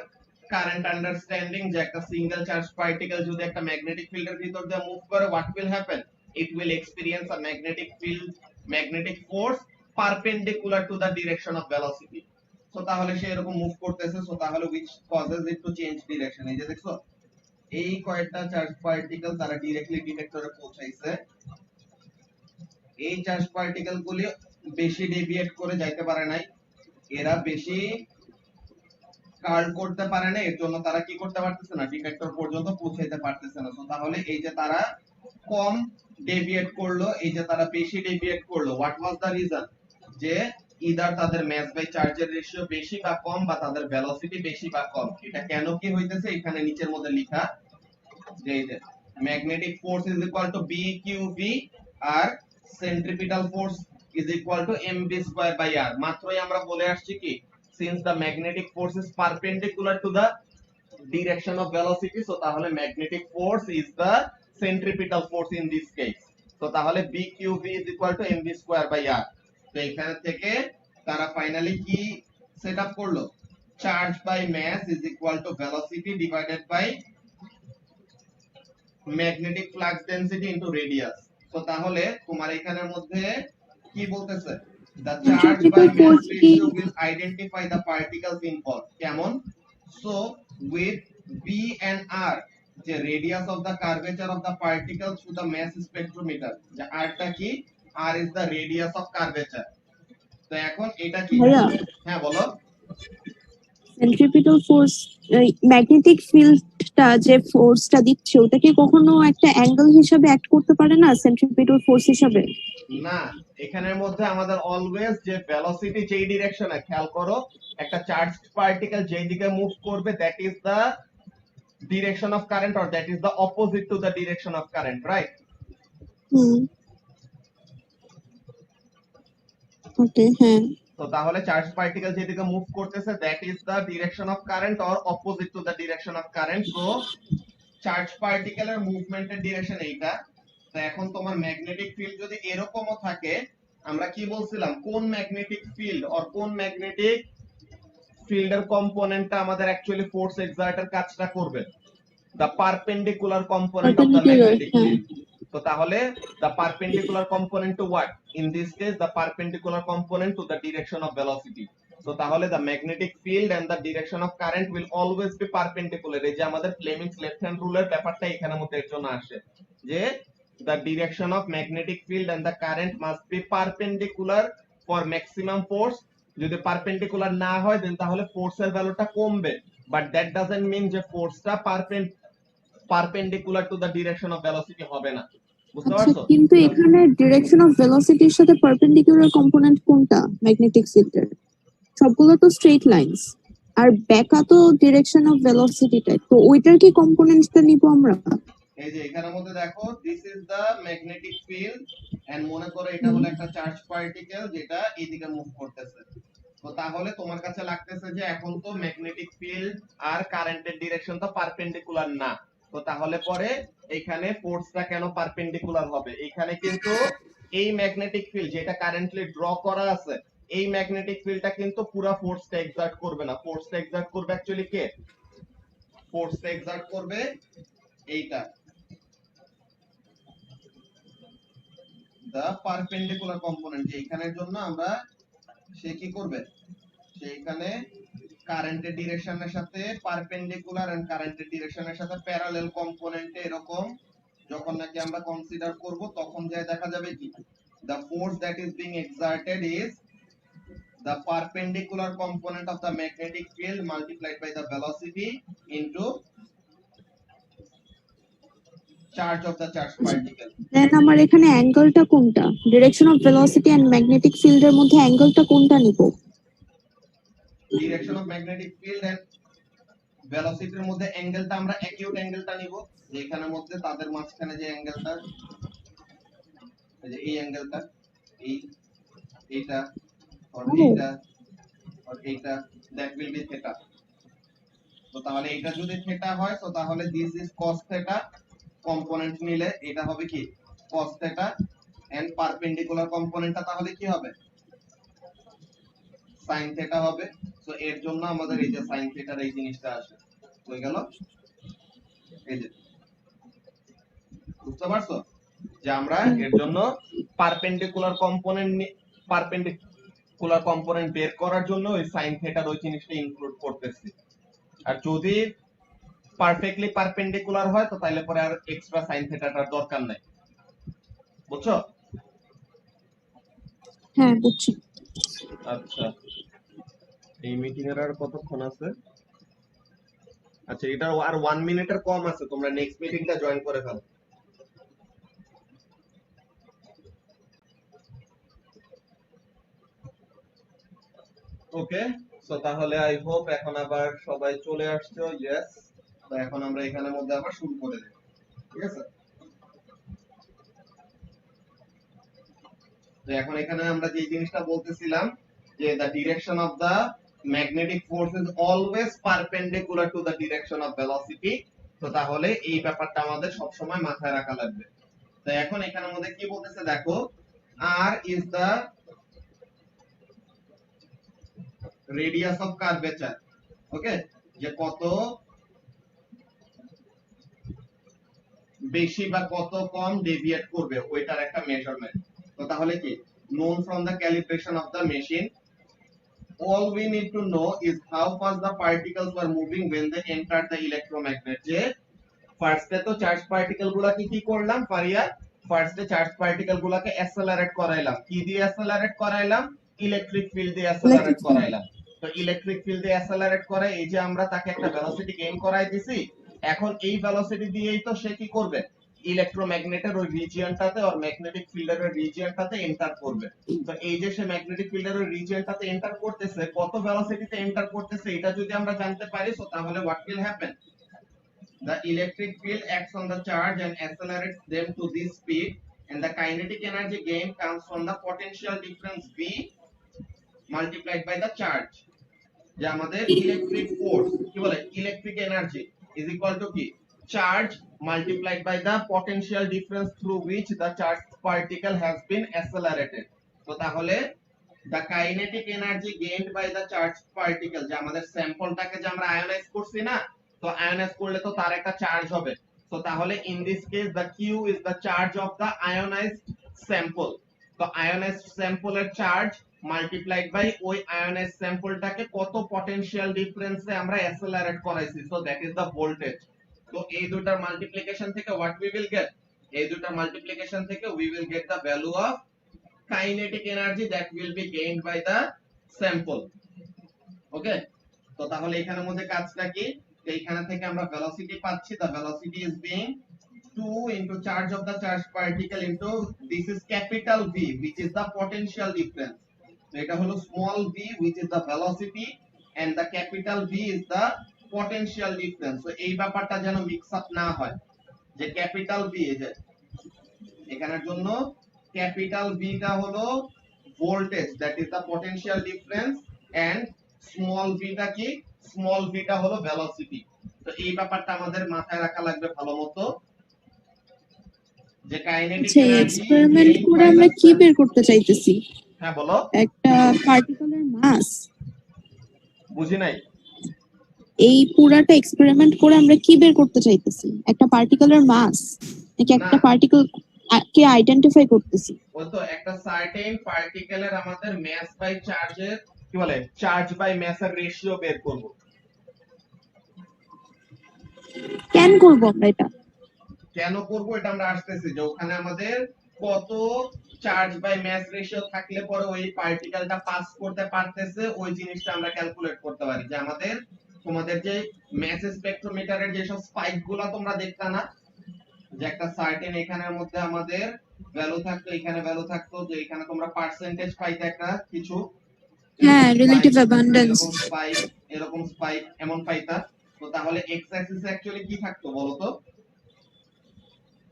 current understanding, যে একটা সিঙ্গেল চার্জ পার্টিকেল যদি একটা ম্যাগনেটিক ফিল্ডের ভিতর দিয়ে মুভ করে, what will happen? It will experience a magnetic field, magnetic force perpendicular to the direction of velocity. So তাহলে সে এরকম মুভ করতেছে, সো তাহলে which causes it to change direction। এই যে দেখছো এই কয়েকটা চার্জ পার্টিকেল তারা ডাইরেক্টলি ডিটেক্টরে পৌঁছাইছে, এই চার্জ পার্টিকেল গুলি বেশি ডেভিয়েট করে যাইতে পারে নাই, এরা বেশি কার্ল করতে পারে না, এর জন্য তারা কি করতে পারতেছে না, ডিটেক্টর পর্যন্ত পৌঁছাইতে পারতেছে না। তো তাহলে এই যে তারা কম ডেভিয়েট করলো, এই যে তারা বেশি ডেভিয়েট করলো, হোয়াট ওয়াজ দা রিজন? যে ইদার তাদের মাস বাই চার্জের রেশিও বেশি বা কম, বা তাদের ভেলোসিটি বেশি বা কম। এটা কেন কি হইতেছে এখানে নিচের মধ্যে লেখা, যে এই যে magnetic force is equal to B Q V আর centripetal force is equal to mv square by r। মাত্রই আমরা বলে আসছি কি, since the magnetic force is perpendicular to the direction of velocity, so তাহলে magnetic force is the centripetal force in this case. so তাহলে bqv is equal to mv square by r। তো এখানে থেকে তারা ফাইনালি কি সেটআপ করলো, charge by mass is equal to velocity divided by magnetic flux density into radius। তো তাহলে তোমার এখানের মধ্যে কি বলতেছে, the charge by mass ratio will identify the particles involved। কেমন? so with b and r, যে radius of the curvature of the particles through the mass spectrometer, যে r টা কি, r is the radius of curvature। তো এখন এটা কি, হ্যাঁ বলো। সেন্ট্রিপিটাল ফোর্স, ম্যাগনেটিক ফিল্ডটা যে ফোর্সটা দিচ্ছে ওটা কি কখনো একটা অ্যাঙ্গেল হিসাবে অ্যাক্ট করতে পারে না সেন্ট্রিপিটাল ফোর্স হিসাবে? না, এখানের মধ্যে আমাদের অলওয়েজ যে ভেলোসিটি যেই ডিরেকশনে, খেয়াল করো একটা চার্জড পার্টিকেল যেই দিকে মুভ করবে, that is the direction of current or that is the opposite to the direction of current, right? Okay, হ্যাঁ। তো তাহলে চার্জ পার্টিকেল যেদিকে মুভ করতেছে, that is the direction of current or opposite to the direction of current. So charge পার্টিকেলের মুভমেন্টের ডিরেকশন এইটা। তো এখন তোমার ম্যাগনেটিক ফিল্ড যদি এরকমও থাকে, আমরা কি বলছিলাম, কোন ম্যাগনেটিক ফিল্ড অর কোন ম্যাগনেটিক ফিল্ডের কম্পোনেন্টটা আমাদের অ্যাকচুয়ালি ফোর্স এক্সার্টের কাজটা করবে, the perpendicular component of the magnetic field. তো তাহলে the perpendicular component to what? In this case the perpendicular component to the direction of velocity. So তাহলে the magnetic field and the direction of current will always be perpendicular। এই যে আমাদের Fleming's left hand rule এর ব্যাপারটা এখানে মধ্যে এর জন্য আসে, যে the direction of magnetic field and the current must be perpendicular for maximum force। যদি পারপেন্ডিকুলার না হয় দেন তাহলে ফোর্সের ভ্যালুটা কমবে, বাট দ্যাট ডাজন্ট মিন যে ফোর্সটা perpendicular to the direction of velocity হবে না। বুঝতে পারছো? কিন্তু এখানে ডিরেকশন অফ ভেলোসিটির সাথে পারপেন্ডিকুলার কম্পোনেন্ট কোনটা ম্যাগনেটিক ফিল্ডের? সবগুলো তো স্ট্রেট লাইনস, আর ব্যাকা তো ডিরেকশন অফ ভেলোসিটিটা, তো ওইটার কি কম্পোনেন্টটা নিব আমরা? এই যে এখানের মধ্যে দেখো this is the magnetic field and মনে করো এটা হলো একটা চার্জ পার্টিকেল যেটা এইদিকে মুভ করতেছে। তো তাহলে তোমার কাছে লাগতেছে যে এখন তো ম্যাগনেটিক ফিল্ড আর কারেন্টের ডিরেকশন তো পারপেন্ডিকুলার না, তো তাহলে পরে এখানে ফোর্সটা কেন পারপেন্ডিকুলার হবে? এখানে কিন্তু এই ম্যাগনেটিক ফিল্ড যেটা কারেন্টলি ড্র করা আছে, এই ম্যাগনেটিক ফিল্ডটা কিন্তু পুরো ফোর্সটা এক্সার্ট করবে না, ফোর্সটা এক্সার্ট করবে অ্যাকচুয়ালি কে? ফোর্সটা এক্সার্ট করবে এইটা, দা পারপেন্ডিকুলার কম্পোনেন্ট। যে এখানের জন্য আমরা সে কি করবে, সেইখানে কারেন্টের ডিরেকশনের সাথে পারপেন্ডিকুলার এন্ড কারেন্টের ডিরেকশনের সাথে প্যারালাল কম্পোনেন্টে এরকম যখন নাকি আমরা কনসিডার করব তখন যা দেখা যাবে কি the force that is being exerted is the perpendicular component of the magnetic field multiplied by the velocity into charge of the charged particle. দেন আমার এখানে অ্যাঙ্গেলটা কোনটা, direction of velocity and magnetic ফিল্ডের মধ্যে অ্যাঙ্গেলটা কোনটা নিব? Direction of magnetic field and velocity এর মধ্যে অ্যাঙ্গেলটা আমরা অ্যাকিউট অ্যাঙ্গেলটা নিব, যে এখানের মধ্যে তাদের মাঝখানে যে অ্যাঙ্গেলটা, এই যে এই অ্যাঙ্গেলটা, এই এইটা আর এইটা আর এইটা, that will be theta. তো তাহলে এটা যদি থিটা হয় তো তাহলে this is cos theta, component নিলে এটা হবে কি cos theta and perpendicular কম্পোনেন্টটা তাহলে কি হবে sin theta হবে। সো এর জন্য আমাদের এই যে sin theta এই জিনিসটা আসে, হয়ে গেল। এই যে বুঝতে পারছো যে আমরা এর জন্য পারপেন্ডিকুলার কম্পোনেন্ট বের করার জন্য ওই sin theta ওই জিনিসটা ইনক্লুড করতেছি। আর যদি পারফেক্টলি পারপেন্ডিকুলার হয় তো তাহলে পরে আর এক্সট্রা sin থিটাটার দরকার নাই, বুঝছো? হ্যাঁ বুঝছি। আচ্ছা, এই মিটিং এর আর কতক্ষণ আছে? আচ্ছা, এটা আর 1 মিনিটের কম আছে, তোমরা নেক্সট মিটিংটা জয়েন করে ফেলো। ওকে, সো তাহলে আই হোপ এখন আবার সবাই চলে আসছো। ইয়েস, তো এখন আমরা এখানের মধ্যে আবার শুরু করে দেব, ঠিক আছে? তো এখন এখানে আমরা যে জিনিসটা বলতেছিলাম যে the direction of the magnetic force is always perpendicular to the direction of velocity, তো তাহলে এই ব্যাপারটা আমাদের সব সময় মাথায় রাখা লাগবে। তো এখন এখানের মধ্যে কি বলতেছে দেখো, r is the radius of curvature, ওকে, যে কত বেশি বা কত কম ডেভিয়েট করবে ওইটার একটা মেজারমেন্ট। তো তাহলে কি known from the calibration of the machine, all we need to know is how fast the particles were moving when they entered the electromagnet. যে ফার্স্টে তো চার্জ পার্টিকেল গুলাকে কি করলাম ফারিয়া, ফার্স্টে চার্জ পার্টিকেল গুলাকে অ্যাসেলারেট করাইলাম, কি দিয়ে অ্যাসেলারেট করাইলাম? ইলেকট্রিক ফিল্ড দিয়ে অ্যাসেলারেট করাইলাম। তো ইলেকট্রিক ফিল্ড দিয়ে অ্যাসেলারেট করে এই যে আমরা তাকে একটা ভেলোসিটি গেইন করাই দিছি, এখন এই ভেলোসিটি দিয়েই তো সে কি করবে, ইলেকট্রোম্যাগনেটের ওই রিজিয়নটাতে আর ম্যাগনেটিক ফিল্ডের ওই রিজিয়নটাতে এন্টার করবে। তো এই যে সে ম্যাগনেটিক ফিল্ডের ওই রিজিয়নটাতে এন্টার করতেছে, কত ভেলোসিটিতে এন্টার করতেছে এটা যদি আমরা জানতে পারি তো তাহলে what will happen, the electric field acts on the charge and accelerates them to this speed, and the kinetic energy gain comes from the potential difference V multiplied by the charge. যে আমাদের ইলেকট্রিক ফোর্স কি বলে, electric energy is equal to কি, charge multiplied by the potential difference through which the charged particle has been accelerated. তো তাহলে the kinetic energy gained by the charged particle, যে আমাদের স্যাম্পলটাকে যে আমরা আয়োনাইজ করছি না, তো আয়োনাইজ করলে তো তার একটা চার্জ হবে। তো তাহলে in this case the Q is the charge of the ionized sample. তো আয়োনাইজড স্যাম্পলের চার্জ মাল্টিপ্লাইড বাই ওই আয়োনাইজড স্যাম্পলটাকে কত পটেনশিয়াল ডিফারেন্সে আমরা অ্যাসেলারেট করাইছি, so that is the voltage. তো এই দুটার মাল্টিপ্লিকেশন থেকে হোয়াট উই উইল গেট, এই দুটার মাল্টিপ্লিকেশন থেকে we will get the value of kinetic energy that will be gained by the sample. Okay, তো তাহলে এখানের মধ্যে কাজটা কি, এইখানে থেকে আমরা ভেলোসিটি পাচ্ছি, the velocity is being 2 into charge of the charged particle into this is capital V which is the potential difference. So এটা হলো small v which is the velocity and the capital V is the potential difference. So এই ব্যাপারটা যেন মিক্স আপ না হয়, যে ক্যাপিটাল বি, এই যে এখানের জন্য ক্যাপিটাল বিটা হলো voltage, that is the potential difference, and small beta কি, স্মল বিটা হলো ভেলোসিটি। তো এই ব্যাপারটা আমাদের মাথায় রাখা লাগবে ভালো মতো, যে কাইনেটিক আচ্ছা, এনার্জি এক্সপেরিমেন্ট করে আমরা কি বের করতে চাইতেছি? হ্যাঁ বলো, একটা পার্টিকেলের মাস? বুঝি নাই। এই পুরাটা এক্সপেরিমেন্ট করে আমরা কি বের করতে চাইতেছি? একটা পার্টিকেলের মাস নাকি একটা না। পার্টিকেল কে আইডেন্টিফাই করতেছি? ওই তো একটা সার্টেন পার্টিকেলের আমাদের মাস বাই চার্জের কি বলে, চার্জ বাই মাসের রেশিও বের করব। কেন করব আমরা এটা? কেন করব এটা আমরা আসতেছি, যে ওখানে আমাদের কত চার্জ বাই মাস রেশিও থাকলে পরে ওই পার্টিকেলটা পাস করতে পারতেছে, ওই জিনিসটা আমরা ক্যালকুলেট করতে পারি। যে আমাদের তোমাদের যে মাস স্পেকট্রোমিটারের যেসব স্পাইক গুলা তোমরা দেখতা না, যে একটা সার্টেন এখানের মধ্যে আমাদের ভ্যালু থাকতো, এখানে ভ্যালু থাকতো, যে এখানে তোমরা পার্সেন্টেজ পাইতে একটা কিছু, হ্যাঁ, রিলেটিভ অ্যাবান্ডেন্স। এরকম স্পাইক এমন পাইতা। তো তাহলে এক্স অ্যাক্সিসে অ্যাকচুয়ালি কি থাকতো বলো তো?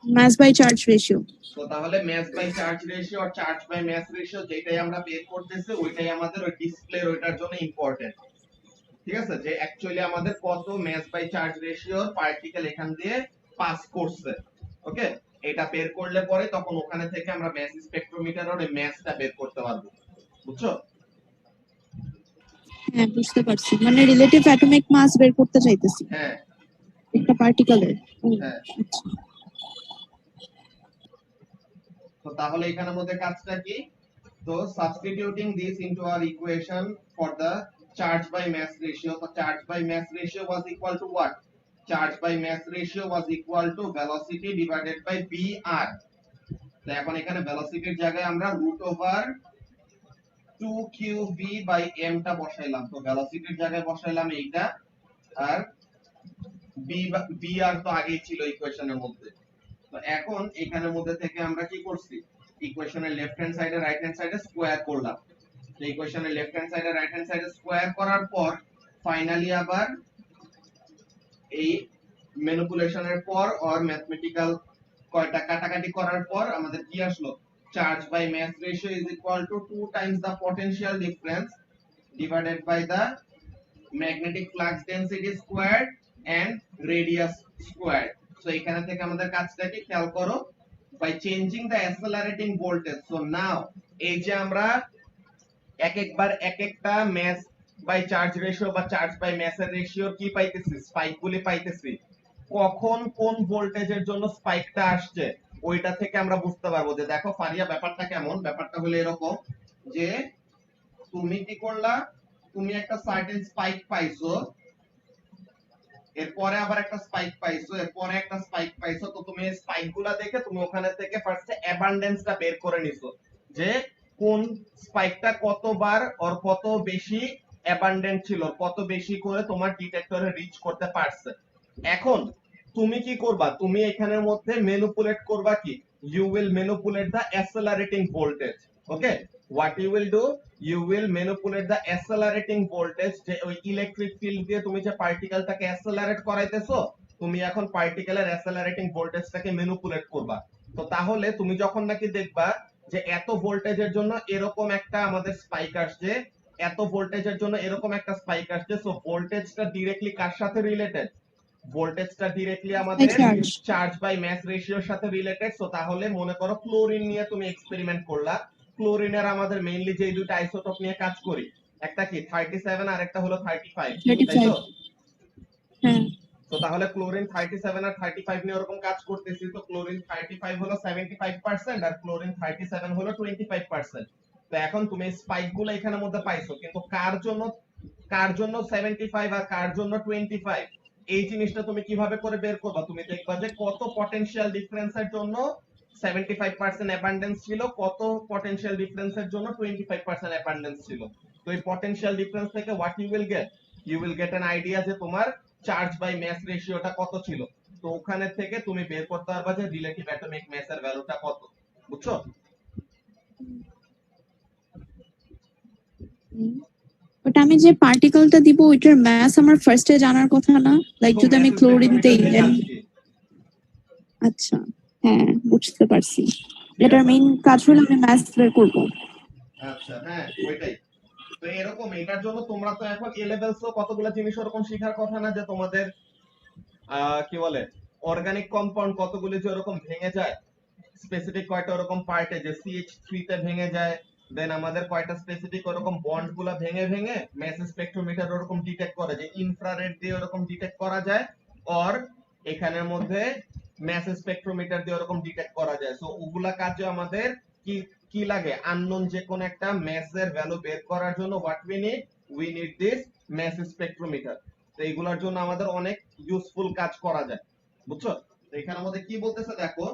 Mass by charge ratio. তো তাহলে মাস বাই চার্জ রেশিও আর চার্জ বাই মাস রেশিও যেটাই আমরা বের করতেছি, ওইটাই আমাদের ওই ডিসপ্লের ওইটার জন্য ইম্পর্টেন্ট। ঠিক আছে, যে অ্যাকচুয়ালি আমাদের কত মাস বাই চার্জ রেশিও পার্টিকেল এখান দিয়ে পাস করছে। ওকে, এটা বের করলে পরে তখন ওখানে থেকে আমরা মাস স্পেকট্রোমিটারের ওই মাসটা বের করতে পারবো। বুঝছো? হ্যাঁ, বুঝতে পারছি, মানে রিলেটিভ অ্যাটমিক মাস বের করতে চাইতেছি হ্যাঁ একটা পার্টিকেলের। হ্যাঁ। আচ্ছা, তো তাহলে এখানের মধ্যে কাজটা কি? তো substituting this into our equation for the charge by mass ratio, তো charge by mass ratio was equal to what? Charge by mass ratio was equal to velocity divided by vr। তো এখন এখানে ভেলোসিটির জায়গায় আমরা √2qv বাই m টা বসাইলাম। তো ভেলোসিটির জায়গায় বসাইলাম এইটা, আর vr তো আগেই ছিল ইকুয়েশনের মধ্যে। তো এখন এখানের মধ্যে থেকে আমরা কি করছি, ইকুয়েশনের লেফট হ্যান্ড সাইডে রাইট হ্যান্ড সাইডে স্কয়ার করলাম। তো ইকুয়েশনের লেফট হ্যান্ড সাইডে রাইট হ্যান্ড সাইডে স্কয়ার করার পর ফাইনালি আবার এই ম্যানিপুলেশনের পর আর ম্যাথমেটিক্যাল কয়টা কাটাকাটি করার পর আমাদের কি আসলো, charge by mass ratio is equal to 2 times the potential difference divided by the magnetic flux density squared and radius squared. So এখানে থেকে আমাদের কাজটা কি খেয়াল করো, by changing the accelerating voltage. So now এই যে আমরা এক একবার এক একটা মাস বাই চার্জ রেশিও বা চার্জ বাই মাসের রেশিও কি পাইতেছি, স্পাইক গুলি পাইতেছি, কখন কোন ভোল্টেজের জন্য স্পাইকটা আসছে ওইটা থেকে আমরা বুঝতে পারবো। যে দেখো ফারিয়া, ব্যাপারটা কেমন, ব্যাপারটা হলো এরকম যে তুমি কি করলা, তুমি একটা সার্টেন স্পাইক পাইছো, এরপরে আবার একটা স্পাইক পাইছো, এরপরে একটা স্পাইক পাইছো। তো তুমি এই স্পাইকগুলা দেখে তুমি ওখানে থেকে ফার্স্টে অ্যাবান্ডেন্সটা বের করে নিছো, যে কোন স্পাইকটা কতবার আর কত বেশি অ্যাবান্ডেন্ট ছিল, কত বেশি করে তোমার ডিটেক্টরে রিচ করতে পারছে। এখন তুমি কি করবা, তুমি এখানের মধ্যে ম্যানিপুলেট করবা কি, you will manipulate the accelerating voltage. Okay, what you will do, you will manipulate the accelerating voltage, যে ওই ইলেকট্রিক ফিল্ড দিয়ে তুমি যে পার্টিকেলটাকে অ্যাক্সেলারেট করাইতেছো, তুমি এখন পার্টিকেলের অ্যাক্সেলারেটিং ভোল্টেজটাকে ম্যানিপুলেট করবা। তো তাহলে তুমি যখন নাকি দেখবা যে এত ভোল্টেজের জন্য এরকম একটা আমাদের স্পাইক আসছে, এত ভোল্টেজের জন্য এরকম একটা স্পাইক আসছে, সো ভোল্টেজটা ডাইরেক্টলি কার সাথে রিলেটেড, ভোল্টেজটা ডাইরেক্টলি আমাদের চার্জ বাই মাস রেশিওর সাথে রিলেটেড। সো তাহলে মনে করো ক্লোরিন নিয়ে তুমি এক্সপেরিমেন্ট করলা, ক্লোরিনের আমাদের মেইনলি যে দুটো আইসোটোপ নিয়ে কাজ করি, একটা কি 37 আর একটা হলো 35, তাই তো? হ্যাঁ। তো তাহলে ক্লোরিন 37 আর 35 নিয়ে এরকম কাজ করতেছি। তো ক্লোরিন 35 হলো 75% আর ক্লোরিন 37 হলো 25%। তো এখন তুমি স্পাইক গুলো এখানের মধ্যে পাইছো, কিন্তু কার জন্য 75 আর কার জন্য 25, এই জিনিসটা তুমি কিভাবে করে বের করবা? তুমি দেখবা যে কত পটেনশিয়াল ডিফারেন্সের জন্য 75% অ্যাবান্ডেন্স ছিল, কত পটেনশিয়াল ডিফারেন্সের জন্য 25% অ্যাবান্ডেন্স ছিল। তো এই পটেনশিয়াল ডিফারেন্স থেকে what you will get an idea যে তোমার চার্জ বাই মাস রেশিওটা কত ছিল। তো ওখানে থেকে তুমি বের করতে পারবা যে রিলেটিভ অ্যাটমিক মাসের ভ্যালুটা কত। বুঝছো? বাট আমি যে পার্টিকেলটা দিব ওইটার মাস আমার ফার্স্টে জানার কথা না? লাইক যদি আমি ক্লোরিন দেই, আচ্ছা, হ্যাঁ বুঝতে পারছি। ঠিক এটার আছে? মেইন কাজ হলো আমি ম্যাথ বের করবো। আচ্ছা, হ্যাঁ ওইটাই। তো এরকম এটার জন্য তোমরা তো এখন এ লেভেলসও কতগুলো জিনিস ওরকম শেখার কথা না, যে তোমাদের কি বলে অর্গানিক কম্পাউন্ড কতগুলি যে ওরকম ভেঙে যায়, স্পেসিফিক কয়টা ওরকম পার্টে যে CH3 তে ভেঙে যায়, দেন আমাদের কয়টা স্পেসিফিক ওরকম বন্ড গুলা ভেঙে ভেঙে ম্যাস স্পেকট্রোমিটার ওরকম ডিটেক্ট করে, যে ইনফ্রারেড দিয়ে ওরকম ডিটেক্ট করা যায়, অর এখানের মধ্যে ম্যাস স্পেকট্রোমিটার দিয়ে ওরকম ডিটেক্ট করা যায়। সো ওগুলা কাজে আমাদের কি কি লাগে, আননোন যে কোন একটা ম্যাসের ভ্যালু বের করার জন্য what we need this mass spectrometer. তো এইগুলোর জন্য আমাদের অনেক ইউজফুল কাজ করা যায়, বুঝছো? তো এখানের মধ্যে কি বলতেছে দেখো,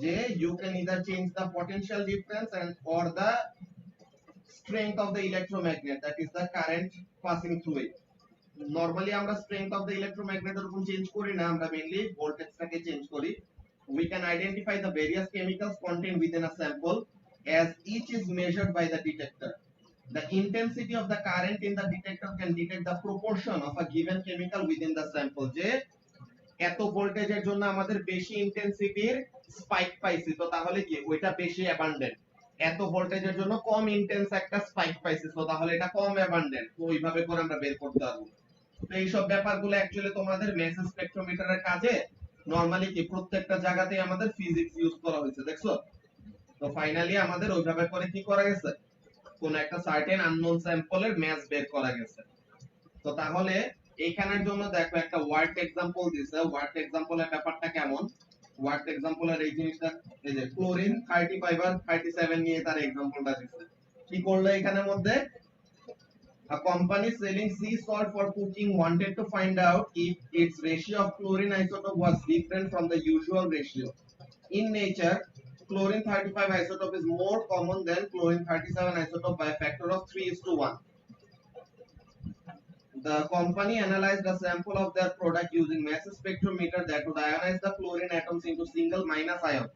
যে you can either change the potential difference and or the strength of the electromagnet, that is the current passing through it. Normally আমরা strength of the electromagnet এরকম চেঞ্জ করি না, আমরা মেইনলি ভোল্টেজটাকে চেঞ্জ করি। We can identify the various chemicals contained within a sample as each is measured by the detector. The intensity of the current in the detector can detect the proportion of a given chemical within the sample, যে এত ভোল্টেজের জন্য আমাদের বেশি ইন্টেন্সিটির স্পাইক পাইছি, তো তাহলে কি ওইটা বেশি অ্যাবান্ডেন্ট। এত ভোল্টেজের জন্য কম ইন্টেন্স একটা স্পাইক পাইছি, তো তাহলে এটা কম অ্যাবান্ডেন্ট। তো ওইভাবে করে আমরা বের করতে পারবো। তো এইসব ব্যাপারগুলো অ্যাকচুয়ালি তোমাদের ম্যাস স্পেকট্রোমিটারের কাজে নরমালি কি প্রত্যেকটা জায়গাতেই আমাদের ফিজিক্স ইউজ করা হয়েছে, দেখছো? তো ফাইনালি আমাদের ওইভাবে করে কি করা গেছে, কোন একটা সার্টেন আননোন স্যাম্পলের ম্যাস বের করা গেছে। তো তাহলে এইখানের জন্য দেখো একটা ওয়ার্ড এক্সাম্পল দিছে। ওয়ার্ড এক্সাম্পলের ব্যাপারটা কেমন, ওয়ার্ড এক্সাম্পলের এই জিনিসটা, এই যে ক্লোরিন 35 আর 37 নিয়ে তার এক্সাম্পলটা দিছে। কি করলো এখানের মধ্যে, a company selling sea salt for cooking wanted to find out if its ratio of chlorine isotope was different from the usual ratio. In nature, chlorine 35 isotope is more common than chlorine 37 isotope by a factor of 3:1. The company analyzed a sample of their product using mass spectrometer that would ionize the chlorine atoms into single minus ions.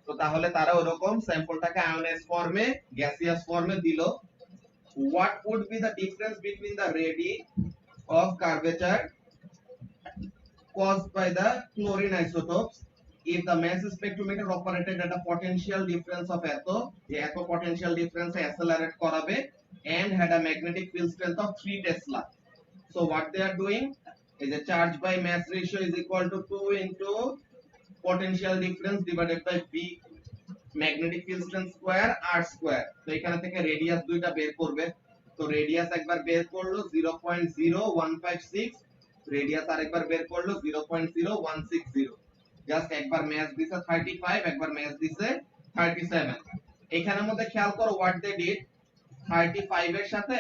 তো তাহলে তারা ওরকম স্যাম্পলটাকে আয়োনাইজ ফর্মে, গ্যাসিয়াস ফর্মে দিল। What would be the difference between the radii of curvature caused by the chlorine isotopes if the mass spectrometer operated at a potential difference of এত, যে এত potential difference accelerate করাবে, and had a magnetic field strength of 3 Tesla? So what they are doing is a charge by mass ratio is equal to 2 into potential difference divided by V magnetic field strength square r square. তো এখানে থেকে রেডিয়াস দুইটা বের করবে। তো রেডিয়াস একবার বের করলো 0.0156, রেডিয়াস আরেকবার বের করলো 0.0160। জাস্ট একবার ম্যাস দিছে 35, একবার ম্যাস দিছে 37। এখানের মধ্যে খেয়াল করো হোয়াট দে ডিড, 35 এর সাথে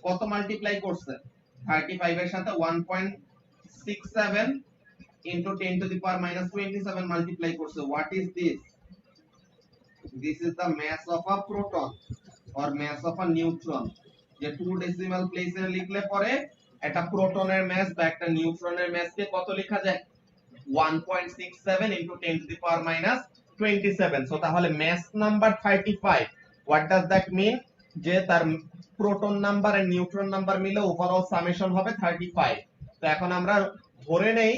কত মাল্টিপ্লাই করছে, 35 এর সাথে 1.67 into 10 to the power minus 27 multiply করছে। What is this? This is the mass of a proton or mass of a neutron. যে 2 decimal place এ লিখলে পরে একটা প্রোটনের মাস বা একটা নিউট্রনের মাস কে কত লেখা যায়, 1.67 into 10 to the power minus 27. So তাহলে mass number 35, what does that mean, যে তার প্রোটন নাম্বার আর নিউট্রন নাম্বার মিলে ওভারঅল সামেশন হবে 35। তো এখন আমরা ধরে নেই,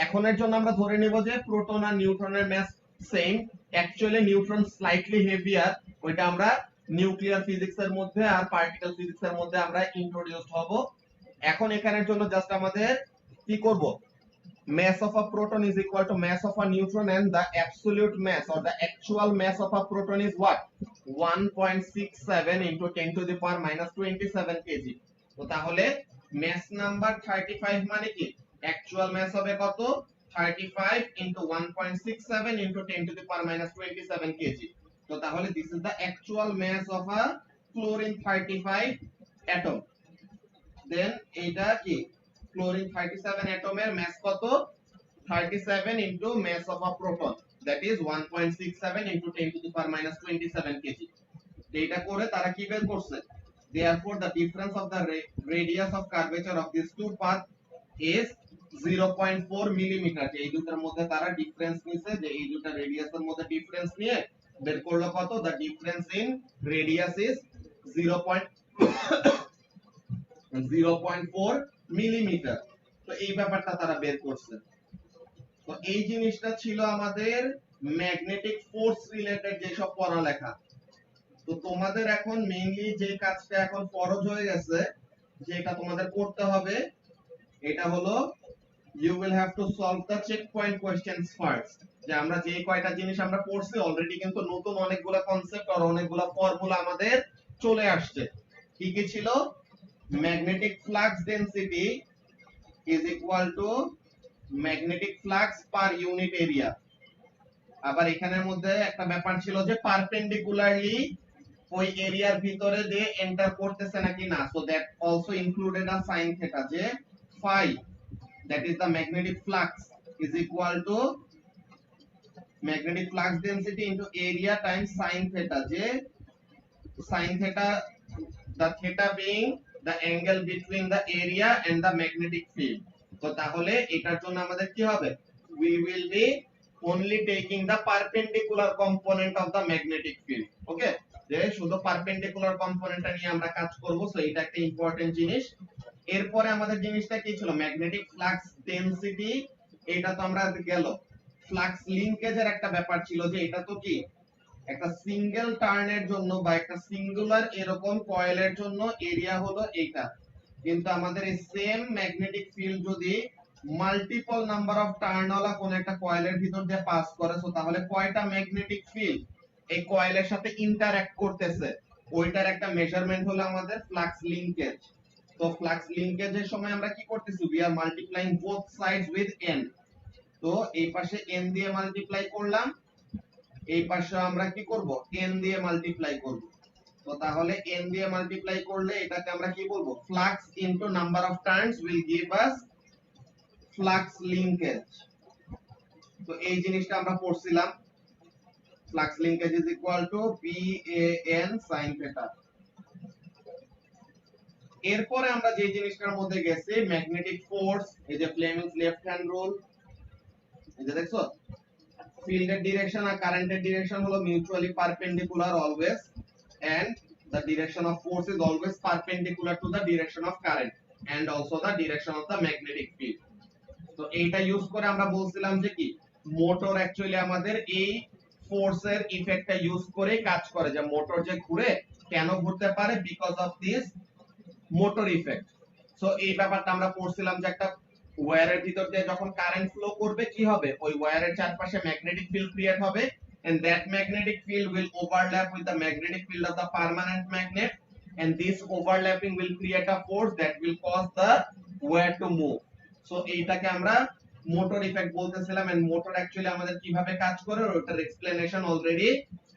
এখনের জন্য আমরা ধরে নেব যে প্রোটন আর নিউট্রনের mass same. Actually neutron slightly heavier, ওইটা আমরা নিউক্লিয়ার ফিজিক্স এর মধ্যে আর পার্টিকেল ফিজিক্স এর মধ্যে আমরা ইন্ট্রোডিউস হব। এখন এখানের জন্য জাস্ট আমাদের কি করব, mass of a proton is equal to mass of a neutron, and the absolute mass or the actual mass of a proton is what, 1.67 into 10 to the power minus 27 kg. তো তাহলে mass number 35 মানে কি, actual mass হবে কত, 35 into 1.67 into 10 to the power minus 27 kg. তো তাহলে this is the actual mass of a chlorine 35 atom. Then এটা কি, chlorine 37 অ্যাটমের mass কত, 37 into mass of a proton, that is 1.67 into 10 to the power minus 27 kg. এটা করে তারা কি বের করছে, therefore the difference of the radius of curvature of these two paths is 0.4 millimetre. এই দুটার মধ্যে তারা ডিফারেন্স নিছে, যে এই দুটা রেডিয়াসের মধ্যে ডিফারেন্স নিয়ে বের করলো কত, the difference in radius is 0.4 millimetre. তো এই ব্যাপারটা তারা বের করছে। তো এই জিনিসটা ছিল আমাদের ম্যাগনেটিক ফোর্স রিলেটেড যেসব পড়ালেখা। তো তোমাদের এখন মেইনলি যে কাজটা এখন ফরজ হয়ে গেছে, যেটা তোমাদের করতে হবে, এটা হলো you will have to solve the checkpoint questions first। যে আমরা যে কয়টা জিনিস আমরা পড়ছি অলরেডি, কিন্তু নতুন অনেকগুলা কনসেপ্ট আর অনেকগুলা ফর্মুলা আমাদের চলে আসছে। কি কি ছিল? Magnetic flux density is equal to magnetic flux per unit area. আবার এখানের মধ্যে একটা ব্যাপার ছিল যে পারপেন্ডিকুলারলি ওই এরিয়ার ভিতরে দিয়ে এন্টার করতেছে নাকি না, so that also included a sine theta, যে phi that is the magnetic flux is equal to magnetic flux density into area times sin theta, যে sin theta, the theta being the angle between the area and the magnetic field। তো তাহলে এটার জন্য আমাদের কি হবে? We will be only taking the perpendicular component of the magnetic field। ওকে, যে শুধু পারপেন্ডিকুলার কম্পোনেন্টটা নিয়ে আমরা কাজ করব, সো এটা একটা ইম্পর্টেন্ট জিনিস। এরপরে আমাদের জিনিসটা কি ছিল? Magnetic flux density. এটা তো আমরা গেল। ফ্লাক্স লিংকেজের একটা ব্যাপার ছিল, যে এটা তো কি একটা সিঙ্গেল টার্নের জন্য বা একটা সিঙ্গুলার এরকম কয়েলের জন্য এরিয়া হলো এইটা, কিন্তু আমাদের এই সেম ম্যাগনেটিক ফিল্ড যদি মাল্টিপল নাম্বার অফ টার্নওয়ালা কোন একটা কয়েলের ভিতর দিয়ে পাস করে, সো তাহলে কয়টা ম্যাগনেটিক ফিল্ড এই কয়েলের সাথে ইন্টারঅ্যাক্ট করতেছে, ওইটার একটা মেজারমেন্ট হলো আমাদের ফ্লাক্স লিংকেজ। তো ফ্লাক্স লিংকেজের সময় আমরা কি করতেছি? we are multiplying both sides with n। তো এই পাশে n দিয়ে মাল্টিপ্লাই করলাম, এই পাশে আমরা কি করব? n দিয়ে মাল্টিপ্লাই করব। তো তাহলে n দিয়ে মাল্টিপ্লাই করলে এটাকে আমরা কি বলবো? Flux into number of turns will give us flux linkage. তো এই জিনিসটা আমরা পড়ছিলাম, flux linkage is equal to BAN sin theta। এরপরে আমরা যে জিনিসটার মধ্যে গেছি, ম্যাগনেটিক ফোর্স, এই যে ফ্লেমিংস লেফট হ্যান্ড রুল, এই যে দেখছো ফিল্ডের ডিরেকশন আর কারেন্টের ডিরেকশন হলো mutually perpendicular always, and the direction of force is always perpendicular to the direction of current and also the direction of the magnetic field। তো এইটা ইউজ করে আমরা বলছিলাম যে কি মোটর অ্যাকচুয়ালি আমাদের এই ফোর্সের ইফেক্টটা ইউজ করে কাজ করে, যে মোটর যে ঘুরে কেন ঘুরতে পারে, because of this motor effect. So এই ব্যাপারটা আমরা পড়ছিলাম যে একটা ওয়্যারের ভিতর দিয়ে যখন কারেন্ট ফ্লো করবে কি হবে? ওই ওয়্যারের চারপাশে ম্যাগনেটিক ফিল্ড ক্রিয়েট হবে, and that magnetic field will overlap with the magnetic field of the permanent magnet, and this overlapping will create a force that will cause the wire to move। So এইটাকে আমরা মোটর ইফেক্ট বলতেছিলাম, and মোটর অ্যাকচুয়ালি আমাদের কিভাবে কাজ করে ওটার এক্সপ্লেনেশন অলরেডি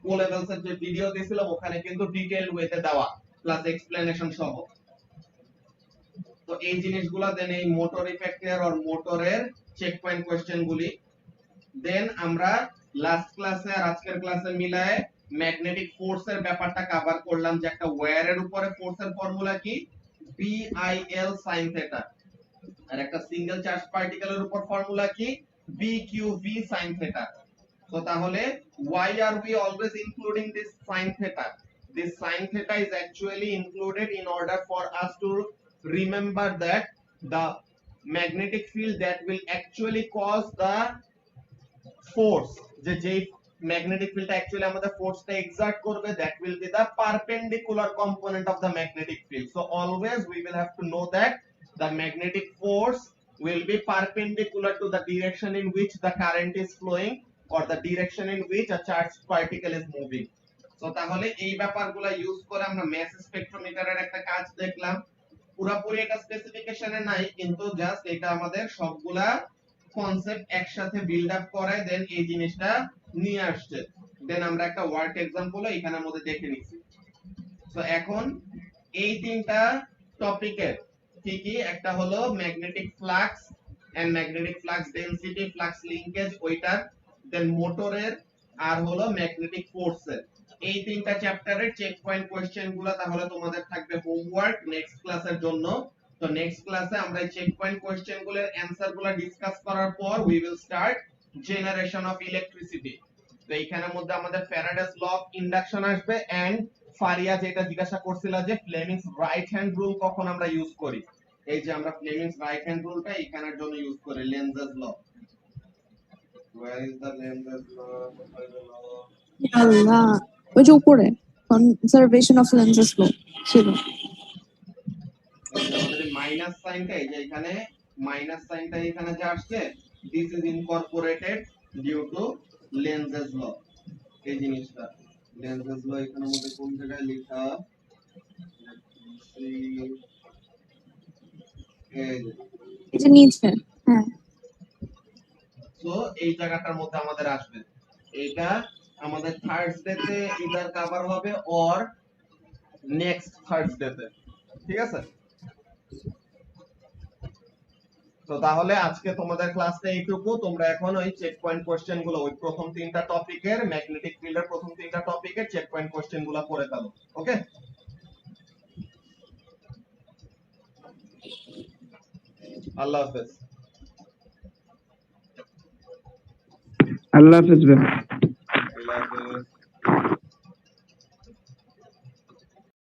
ও লেভেলস এর যে ভিডিও দিয়েছিলাম ওখানে কিন্তু ডিটেইল ওয়েতে দেওয়া, প্লাস এক্সপ্লেনেশন সহ। তো এই জিনিসগুলো দেন এই মোটর ইফেক্টের আর মোটরের চেক পয়েন্ট কোশ্চেন গুলি। দেন আমরা লাস্ট ক্লাসে আর আজকের ক্লাসে মিলায়ে ম্যাগনেটিক ফোর্সের ব্যাপারটা কভার করলাম, যে একটা ওয়্যারের উপরে ফোর্সের ফর্মুলা কি? BIL sin theta, আর একটা সিঙ্গেল চার্জ পার্টিকেলের উপর ফর্মুলা কি? BQV sin theta। তো তাহলে why are we always including this sin theta? This sin theta is actually included in order for us to remember that the magnetic field that will actually cause the force, যে magnetic field actually আমাদের ফোর্সটা এক্সার্ট করবে, that will be the perpendicular component of the magnetic field। So always we will have to know that the magnetic force will be perpendicular to the direction in which the current is flowing or the direction in which a charged particle is moving। So তাহলে এই ব্যাপারগুলো ইউজ করে আমরা ম্যাস স্পেকট্রোমিটারের একটা কাজ দেখলাম। পুরোপুরি এটা স্পেসিফিকেশনে নাই, কিন্তু জাস্ট এটা আমাদের সবগুলা কনসেপ্ট একসাথে বিল্ড আপ করায় দেন এই জিনিসটা নিয়ে আসছে। দেন আমরা একটা ওয়ার্ক এক্সাম্পল এখানের মধ্যে দেখে নিচ্ছি। তো এখন এই তিনটা টপিকের কি কি, একটা হলো magnetic flux and magnetic flux density, flux linkage ওইটার, দেন মোটরের, আর হলো ম্যাগনেটিক ফোর্সের। এই তিনটা চ্যাপ্টারের চেক পয়েন্ট কোশ্চেনগুলো তাহলে তোমাদের থাকবে হোমওয়ার্ক নেক্সট ক্লাসের জন্য। তো নেক্সট ক্লাসে আমরা এই চেক পয়েন্ট কোশ্চেনগুলোর অ্যানসারগুলো ডিসকাস করার পর we will start generation of electricity. তো এইখানের মধ্যে আমাদের ফ্যারাডেস ল অফ ইন্ডাকশন আসবে, এন্ড ফারিয়া যেটা জিজ্ঞাসা করছিল যে ফ্লেমিংস রাইট হ্যান্ড রুল কখন আমরা ইউজ করি, এই যে আমরা ফ্লেমিংস রাইট হ্যান্ড রুলটা এখানের জন্য ইউজ করি, লেনজেস ল। where is the Lenz's law? কোথায় গেল? আল্লাহ, ওই যে উপরে কনজারভেশন অফ লেন্সেস ল ছিল। এই যে আমাদের মাইনাস সাইনটা, এই যে এখানে মাইনাস সাইনটা এখানে যে আসছে, this is incorporated due to Lenz's law. এই জিনিসটা লেন্সেস ল এখানে মধ্যে কোন জায়গায় লেখা? এই যে নিচে, হ্যাঁ সো এই জায়গাটার মধ্যে আমাদের আসবে। এটা আমাদের থার্সডে তে ইদার কভার হবে অর নেক্সট থার্সডে তে, ঠিক আছে? তো তাহলে আজকে তোমাদের ক্লাসটা এইটুকু। তোমরা এখন ওই চেক পয়েন্ট কোশ্চেন গুলো, ওই প্রথম তিনটা টপিকের ম্যাগনেটিক ফিল্ডের প্রথম তিনটা টপিকের চেক পয়েন্ট কোশ্চেন গুলো পড়ে ফেলো। ওকে, আল্লাহ হাফেজ। আল্লাহ হাফেজ ভাই।